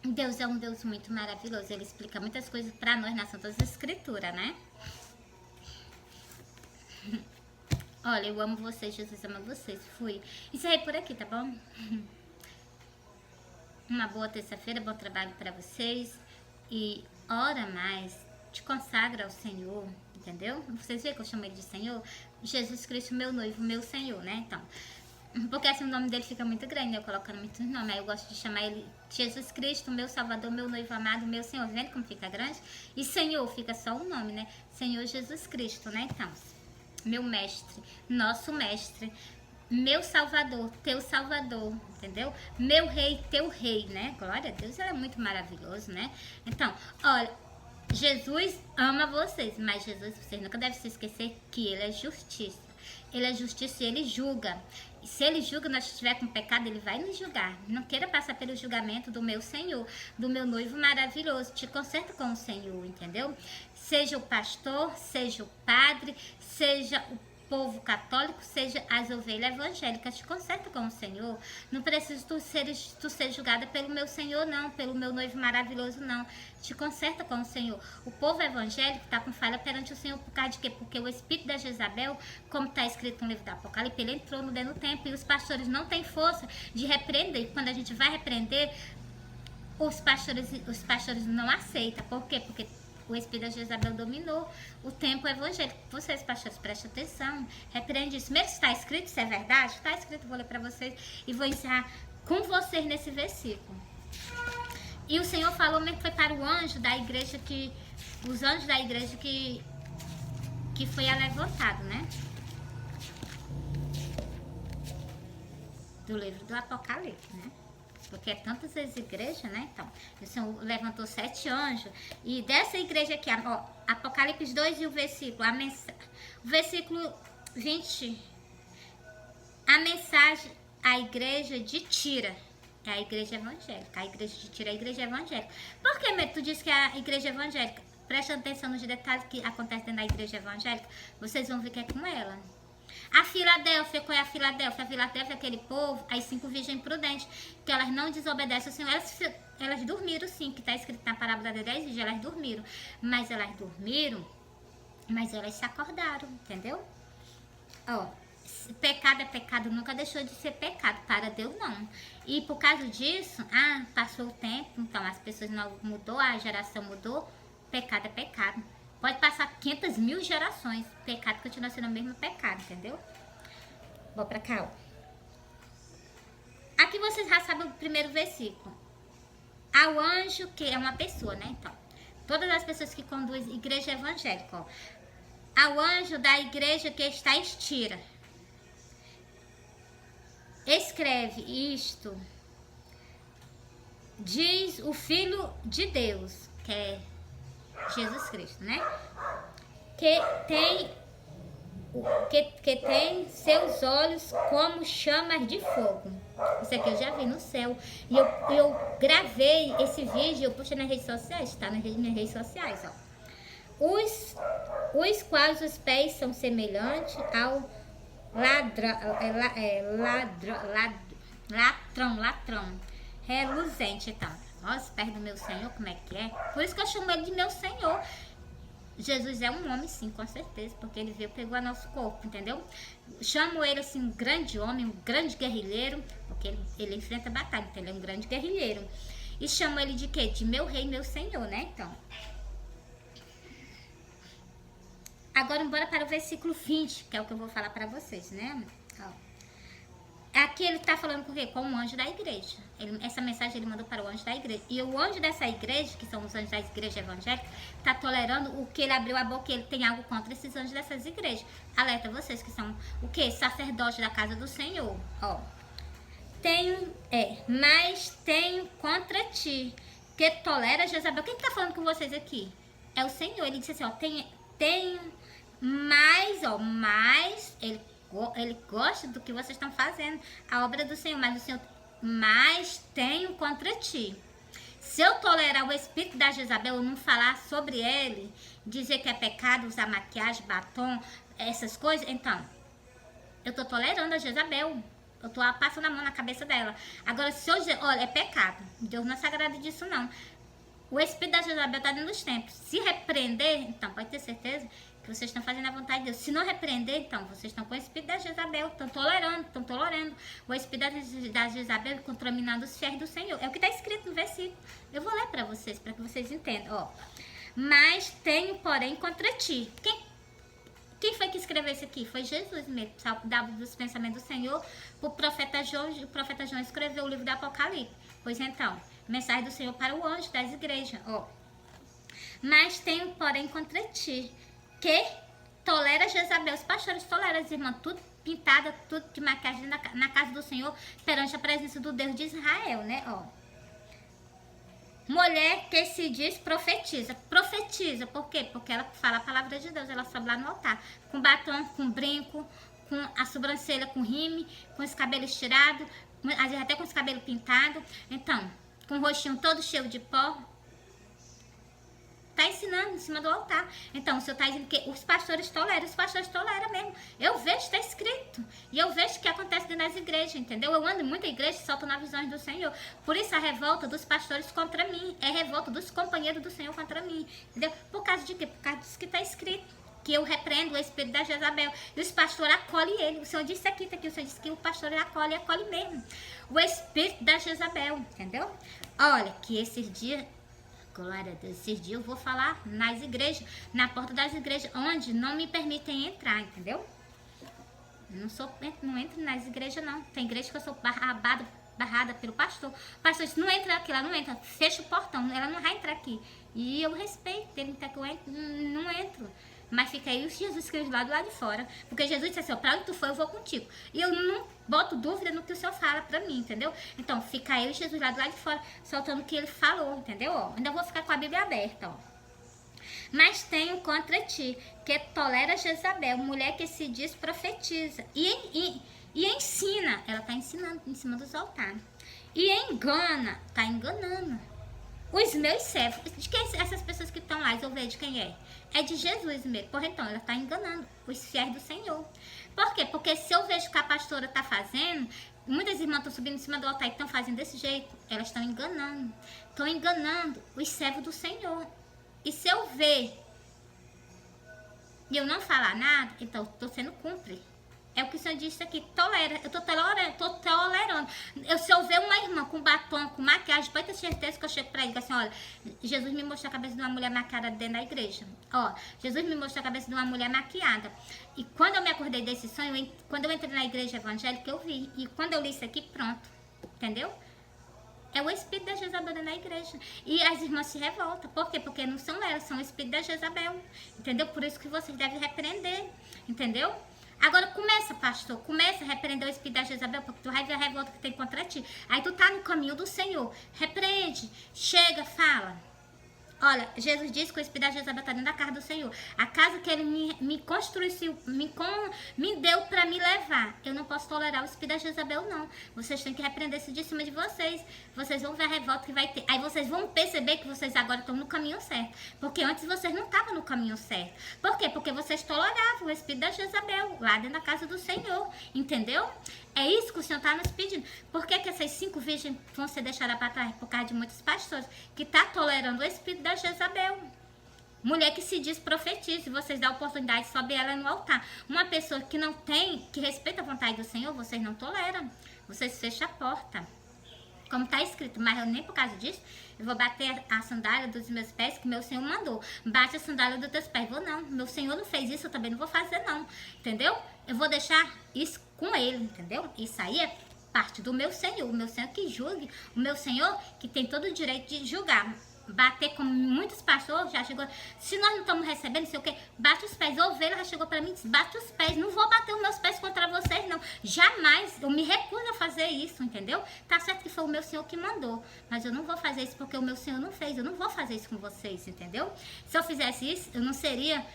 Speaker 1: Deus é um Deus muito maravilhoso, ele explica muitas coisas para nós nas Santas Escrituras, né? Olha, eu amo vocês, Jesus ama vocês. Fui. Encerrei por aqui, tá bom? Uma boa terça-feira, bom trabalho para vocês. E ora mais, te consagra ao Senhor, entendeu? Vocês veem que eu chamo ele de Senhor? Jesus Cristo, meu noivo, meu Senhor, né? Então, porque assim o nome dele fica muito grande, né? Eu colocando muitos nomes. Aí eu gosto de chamar ele Jesus Cristo, meu Salvador, meu noivo amado, meu Senhor. Vendo como fica grande? E Senhor fica só o nome, né? Senhor Jesus Cristo, né? Então, meu mestre, nosso mestre, meu salvador, teu salvador, entendeu? Meu rei, teu rei, né? Glória a Deus, ele é muito maravilhoso, né? Então, olha, Jesus ama vocês, mas Jesus, vocês nunca devem se esquecer que ele é justiça. Ele é justiça e ele julga. E se ele julga, nós estiver com pecado, ele vai nos julgar. Não queira passar pelo julgamento do meu Senhor, do meu noivo maravilhoso. Te conserta com o Senhor, entendeu? Seja o pastor, seja o padre, seja o povo católico, seja as ovelhas evangélicas, te conserta com o Senhor. Não precisa tu ser julgada pelo meu Senhor, não, pelo meu noivo maravilhoso, não. Te conserta com o Senhor. O povo evangélico está com falha perante o Senhor por causa de quê? Porque o espírito da Jezabel, como está escrito no livro do Apocalipse, ele entrou no dentro do templo e os pastores não têm força de repreender. E quando a gente vai repreender, os pastores não aceitam. Por quê? Porque o espírito da Jezabel dominou o templo evangélico. Vocês, pastores, prestem atenção. Repreende isso. Mesmo se está escrito, se é verdade, está escrito, vou ler para vocês e vou encerrar com vocês nesse versículo. E o Senhor falou mesmo que foi para o anjo da igreja os anjos da igreja que foi levantado, né? Do livro do Apocalipse, né? Porque é tantas as igrejas, né? Então, o Senhor levantou 7 anjos. E dessa igreja aqui, ó, Apocalipse 2 e o versículo, o versículo 20. A mensagem à igreja de Tira. É a igreja evangélica. A igreja de Tira é a igreja evangélica. Por que, tu diz que é a igreja evangélica? Presta atenção nos detalhes que acontecem na igreja evangélica. Vocês vão ver que é com ela. A Filadélfia, qual é a Filadélfia? A Filadélfia é aquele povo, as 5 virgens prudentes, que elas não desobedecem ao Senhor. Elas dormiram sim, que está escrito na parábola de 10 virgens, elas dormiram. Mas elas se acordaram, entendeu? Ó, pecado é pecado, nunca deixou de ser pecado, para Deus não. E por causa disso, passou o tempo, então as pessoas não mudou, a geração mudou, pecado é pecado. Pode passar 500 mil gerações, pecado continua sendo o mesmo pecado, entendeu? Vou pra cá, ó. Aqui vocês já sabem o primeiro versículo. Ao anjo, que é uma pessoa, né? Então, todas as pessoas que conduzem igreja evangélica, ó. Ao anjo da igreja que está em Tira, escreve isto, diz o Filho de Deus, que é Jesus Cristo, né? Que tem seus olhos como chamas de fogo. Isso aqui eu já vi no céu. E eu gravei esse vídeo, eu postei nas redes sociais, tá? Nas redes sociais, ó. Os quais os pés são semelhantes ao latrão, reluzente, então. Ó, os pés do meu Senhor, como é que é? Por isso que eu chamo ele de meu Senhor. Jesus é um homem, sim, com certeza, porque ele veio, pegou nosso corpo, entendeu? Chamo ele, assim, um grande homem, um grande guerrilheiro, porque ele enfrenta batalha, então ele é um grande guerrilheiro. E chamo ele de quê? De meu rei, meu senhor, né? Então, agora bora para o versículo 20, que é o que eu vou falar para vocês, né? Ó. Aqui ele está falando com o quê? Com o anjo da igreja. Essa mensagem ele mandou para o anjo da igreja. E o anjo dessa igreja, que são os anjos da igreja evangélica, está tolerando o que ele abriu a boca, ele tem algo contra esses anjos dessas igrejas. Alerta vocês que são o quê? Sacerdotes da casa do Senhor. Ó. Mas tenho contra ti, que tolera Jezabel. Quem está falando com vocês aqui? É o Senhor. Ele disse assim, ó, tenho mais, ele gosta do que vocês estão fazendo, a obra do Senhor, mas tenho contra ti. Se eu tolerar o espírito da Jezabel, eu não falar sobre ele, dizer que é pecado usar maquiagem, batom, essas coisas, então, eu tô tolerando a Jezabel. Eu tô passando a mão na cabeça dela. Agora, olha, é pecado. Deus não é sagrado disso, não. O espírito da Jezabel está dentro dos tempos. Se repreender, então, pode ter certeza que vocês estão fazendo a vontade de Deus. Se não repreender, então, vocês estão com o espírito da Jezabel. Estão tolerando o espírito da Jezabel contaminando os fiéis do Senhor. É o que está escrito no versículo. Eu vou ler para vocês, para que vocês entendam. Ó. Mas tenho, porém, contra ti. Quem foi que escreveu isso aqui? Foi Jesus mesmo, dava dos pensamentos do Senhor para o profeta João. O profeta João escreveu o livro do Apocalipse. Pois então, mensagem do Senhor para o anjo das igrejas. Ó. Mas tenho, porém, contra ti, que tolera Jezabel. Os pastores toleram as irmãs, tudo pintada, tudo de maquiagem na casa do Senhor, perante a presença do Deus de Israel, né? Ó. Mulher que se diz profetiza. Profetiza, por quê? Porque ela fala a palavra de Deus, ela sobe lá no altar. Com batom, com brinco, com a sobrancelha, com rime, com os cabelos tirados, às vezes até com os cabelos pintados. Então, com o rostinho todo cheio de pó. Tá ensinando em cima do altar. Então, o Senhor tá dizendo que os pastores toleram mesmo. Eu vejo, está escrito. E eu vejo que acontece dentro das igrejas, entendeu? Eu ando em muita igreja e solto na visão do Senhor. Por isso a revolta dos pastores contra mim. É revolta dos companheiros do Senhor contra mim. Entendeu? Por causa de quê? Por causa disso que está escrito. Que eu repreendo o espírito da Jezabel. E os pastores acolhem ele. O Senhor disse aqui, tá aqui. O Senhor disse que o pastor acolhe mesmo. O espírito da Jezabel, entendeu? Olha, que esses dias... Glória a Deus, esses dias eu vou falar nas igrejas, na porta das igrejas, onde não me permitem entrar, entendeu? Não entro nas igrejas, não. Tem igreja que eu sou barrada pelo pastor. O pastor disse, não entra aqui, ela não entra, fecha o portão, ela não vai entrar aqui. E eu respeito, ele não quer que eu entre, não entro. Mas fica aí o Jesus Cristo lá do lado de fora. Porque Jesus disse assim, ó, pra onde tu for, eu vou contigo. E eu não boto dúvida no que o Senhor fala pra mim, entendeu? Então, fica aí o Jesus lá do lado de fora, soltando o que ele falou, entendeu? Ó, ainda vou ficar com a Bíblia aberta, ó. Mas tenho contra ti, que tolera Jezabel, mulher que se diz profetiza. E ensina, ela tá ensinando em cima dos altares. E engana, tá enganando os meus servos. De quem essas pessoas que estão lá, eu vejo de quem é? É de Jesus mesmo. Porra, então, ela está enganando os fiéis do Senhor. Por quê? Porque se eu vejo que a pastora está fazendo, muitas irmãs estão subindo em cima do altar e estão fazendo desse jeito, elas estão enganando. Estão enganando os servos do Senhor. E se eu ver e eu não falar nada, então estou sendo cúmplice. É o que o Senhor disse aqui, tolera. Eu tô tolerando. Se eu ver uma irmã com batom, com maquiagem, pode ter certeza que eu chego pra ele e digo assim, olha, Jesus me mostrou a cabeça de uma mulher maquiada dentro da igreja. Ó, Jesus me mostrou a cabeça de uma mulher maquiada. E quando eu me acordei desse sonho, quando eu entrei na igreja evangélica, eu vi. E quando eu li isso aqui, pronto. Entendeu? É o espírito da Jezabel dentro da igreja. E as irmãs se revoltam. Por quê? Porque não são elas, são o espírito da Jezabel. Entendeu? Por isso que vocês devem repreender. Entendeu? Agora começa, pastor, começa a repreender o espírito da Jezabel, porque tu vai ver a revolta que tem contra ti. Aí tu tá no caminho do Senhor, repreende, chega, fala. Olha, Jesus disse que o espírito da Jezabel está dentro da casa do Senhor. A casa que ele me construiu, me deu para me levar. Eu não posso tolerar o espírito da Jezabel, não. Vocês têm que repreender isso de cima de vocês. Vocês vão ver a revolta que vai ter. Aí vocês vão perceber que vocês agora estão no caminho certo. Porque antes vocês não estavam no caminho certo. Por quê? Porque vocês toleravam o espírito da Jezabel lá dentro da casa do Senhor. Entendeu? É isso que o Senhor está nos pedindo. Por que essas 5 virgens vão ser deixadas para trás? Por causa de muitos pastores que estão tolerando o espírito da Jezabel. Mulher que se diz profetiza, se vocês dão oportunidade, sobe ela no altar. Uma pessoa que não tem, que respeita a vontade do Senhor, vocês não toleram. Vocês fecham a porta. Como está escrito, mas eu nem por causa disso, eu vou bater a sandália dos meus pés, que meu Senhor mandou. Bate a sandália dos teus pés. Vou não, meu Senhor não fez isso, eu também não vou fazer não, entendeu? Eu vou deixar isso com ele, entendeu? Isso aí é parte do meu Senhor, o meu Senhor que julgue, o meu Senhor que tem todo o direito de julgar. Bater como muitos pastores já chegou, se nós não estamos recebendo, não sei o que, bate os pés. A ovelha já chegou para mim e disse, bate os pés, não vou bater os meus pés contra vocês não, jamais, eu me recuso a fazer isso, entendeu? Tá certo que foi o meu Senhor que mandou, mas eu não vou fazer isso porque o meu Senhor não fez, eu não vou fazer isso com vocês, entendeu? Se eu fizesse isso, eu não seria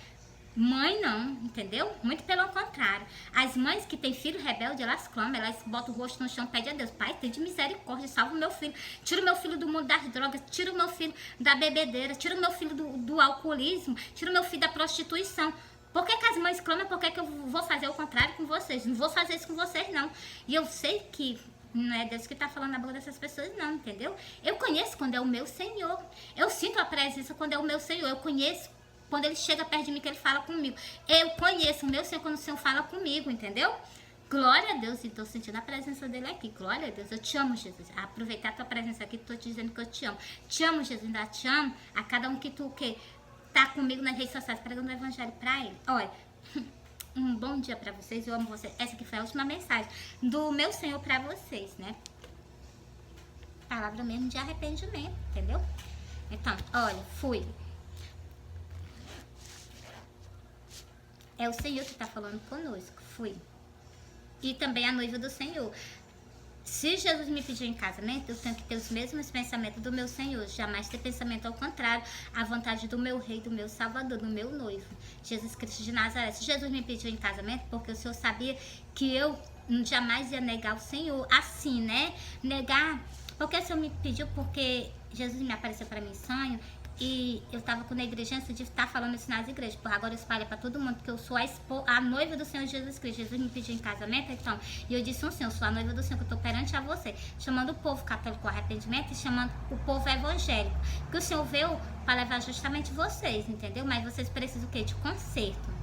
Speaker 1: mãe não, entendeu? Muito pelo contrário. As mães que têm filho rebelde, elas clamam, elas botam o rosto no chão, pedem a Deus, Pai, tem de misericórdia, salva o meu filho, tira o meu filho do mundo das drogas, tira o meu filho da bebedeira, tira o meu filho do alcoolismo, tira o meu filho da prostituição. Por que as mães clamam? Por que eu vou fazer o contrário com vocês? Não vou fazer isso com vocês não. E eu sei que não é Deus que tá falando na boca dessas pessoas não, entendeu? Eu conheço quando é o meu Senhor, eu sinto a presença quando é o meu Senhor, eu conheço quando ele chega perto de mim, que ele fala comigo. Eu conheço o meu Senhor quando o Senhor fala comigo, entendeu? Glória a Deus, e estou sentindo a presença dele aqui. Glória a Deus, eu te amo, Jesus. Aproveitar a tua presença aqui, estou te dizendo que eu te amo. Te amo, Jesus, ainda te amo. A cada um que tá comigo nas redes sociais, pregando o evangelho para ele. Olha, um bom dia para vocês, eu amo vocês. Essa aqui foi a última mensagem do meu Senhor para vocês, né? Palavra mesmo de arrependimento, entendeu? Então, olha, fui. É o Senhor que está falando conosco. Fui. E também a noiva do Senhor. Se Jesus me pediu em casamento, eu tenho que ter os mesmos pensamentos do meu Senhor. Jamais ter pensamento ao contrário. A vontade do meu rei, do meu salvador, do meu noivo. Jesus Cristo de Nazaré. Se Jesus me pediu em casamento, porque o Senhor sabia que eu jamais ia negar o Senhor. Assim, né? Negar. Porque o Senhor me pediu, porque Jesus me apareceu para mim em sonho. E eu estava com negligência de estar falando isso nas igrejas. Por agora eu espalho para todo mundo que eu sou a noiva do Senhor Jesus Cristo. Jesus me pediu em casamento, então. E eu disse, Senhor, eu sou a noiva do Senhor, que eu estou perante a você. Chamando o povo católico ao arrependimento e chamando o povo evangélico. Que o Senhor veio para levar justamente vocês, entendeu? Mas vocês precisam o quê? De conserto.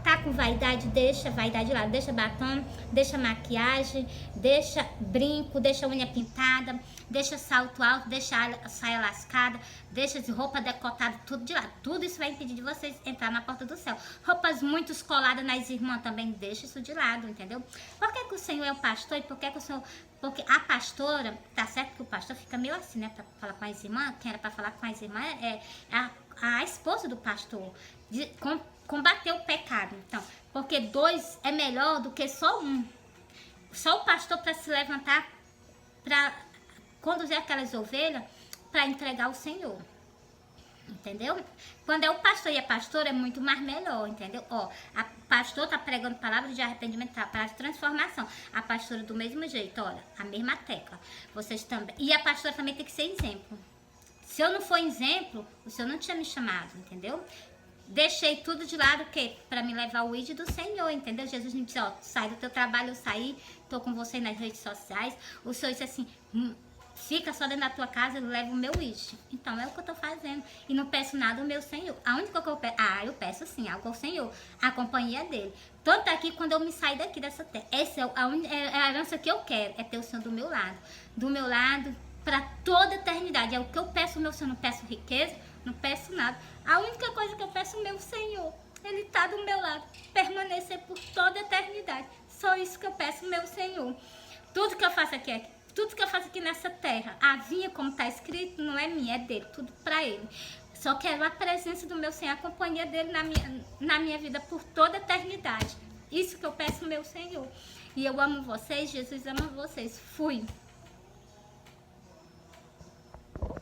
Speaker 1: Tá com vaidade, deixa vaidade lá, deixa batom, deixa maquiagem, deixa brinco, deixa unha pintada, deixa salto alto, deixa saia lascada, deixa roupa decotada, tudo de lado. Tudo isso vai impedir de vocês entrar na porta do céu. Roupas muito coladas nas irmãs também, deixa isso de lado, entendeu? Por que o Senhor é o pastor e por que o Senhor... Porque a pastora, tá certo que o pastor fica meio assim, né, pra falar com as irmãs, quem era pra falar com as irmãs é a esposa do pastor, combater o pecado, então, porque dois é melhor do que só um. Só o pastor para se levantar, para conduzir aquelas ovelhas, para entregar ao Senhor, entendeu? Quando é o pastor e a pastora é muito mais melhor, entendeu? Ó, a pastor tá pregando palavras de arrependimento, palavras de transformação. A pastora do mesmo jeito, olha, a mesma tecla. Vocês também. E a pastora também tem que ser exemplo. Se eu não for exemplo, o Senhor não tinha me chamado, entendeu? Deixei tudo de lado, que para me levar o ID do Senhor, entendeu? Jesus me disse, ó, sai do teu trabalho, eu saí, tô com você nas redes sociais. O Senhor disse assim, fica só dentro da tua casa, eu levo o meu ID. Então é o que eu tô fazendo. E não peço nada ao meu Senhor. A única que eu peço, eu peço sim, algo ao Senhor, a companhia dele. Tanto aqui quando eu me sair daqui dessa terra. Essa é a herança que eu quero, é ter o Senhor do meu lado. Do meu lado, para toda a eternidade. É o que eu peço ao meu Senhor, não peço riqueza, não peço nada. A única coisa que eu peço ao meu Senhor, Ele está do meu lado, permanecer por toda a eternidade. Só isso que eu peço ao meu Senhor. Tudo que eu faço aqui, tudo que eu faço aqui nessa terra, a vinha, como está escrito, não é minha, é dele, tudo para Ele. Só quero a presença do meu Senhor, a companhia dele na minha vida por toda a eternidade. Isso que eu peço ao meu Senhor. E eu amo vocês, Jesus ama vocês. Fui.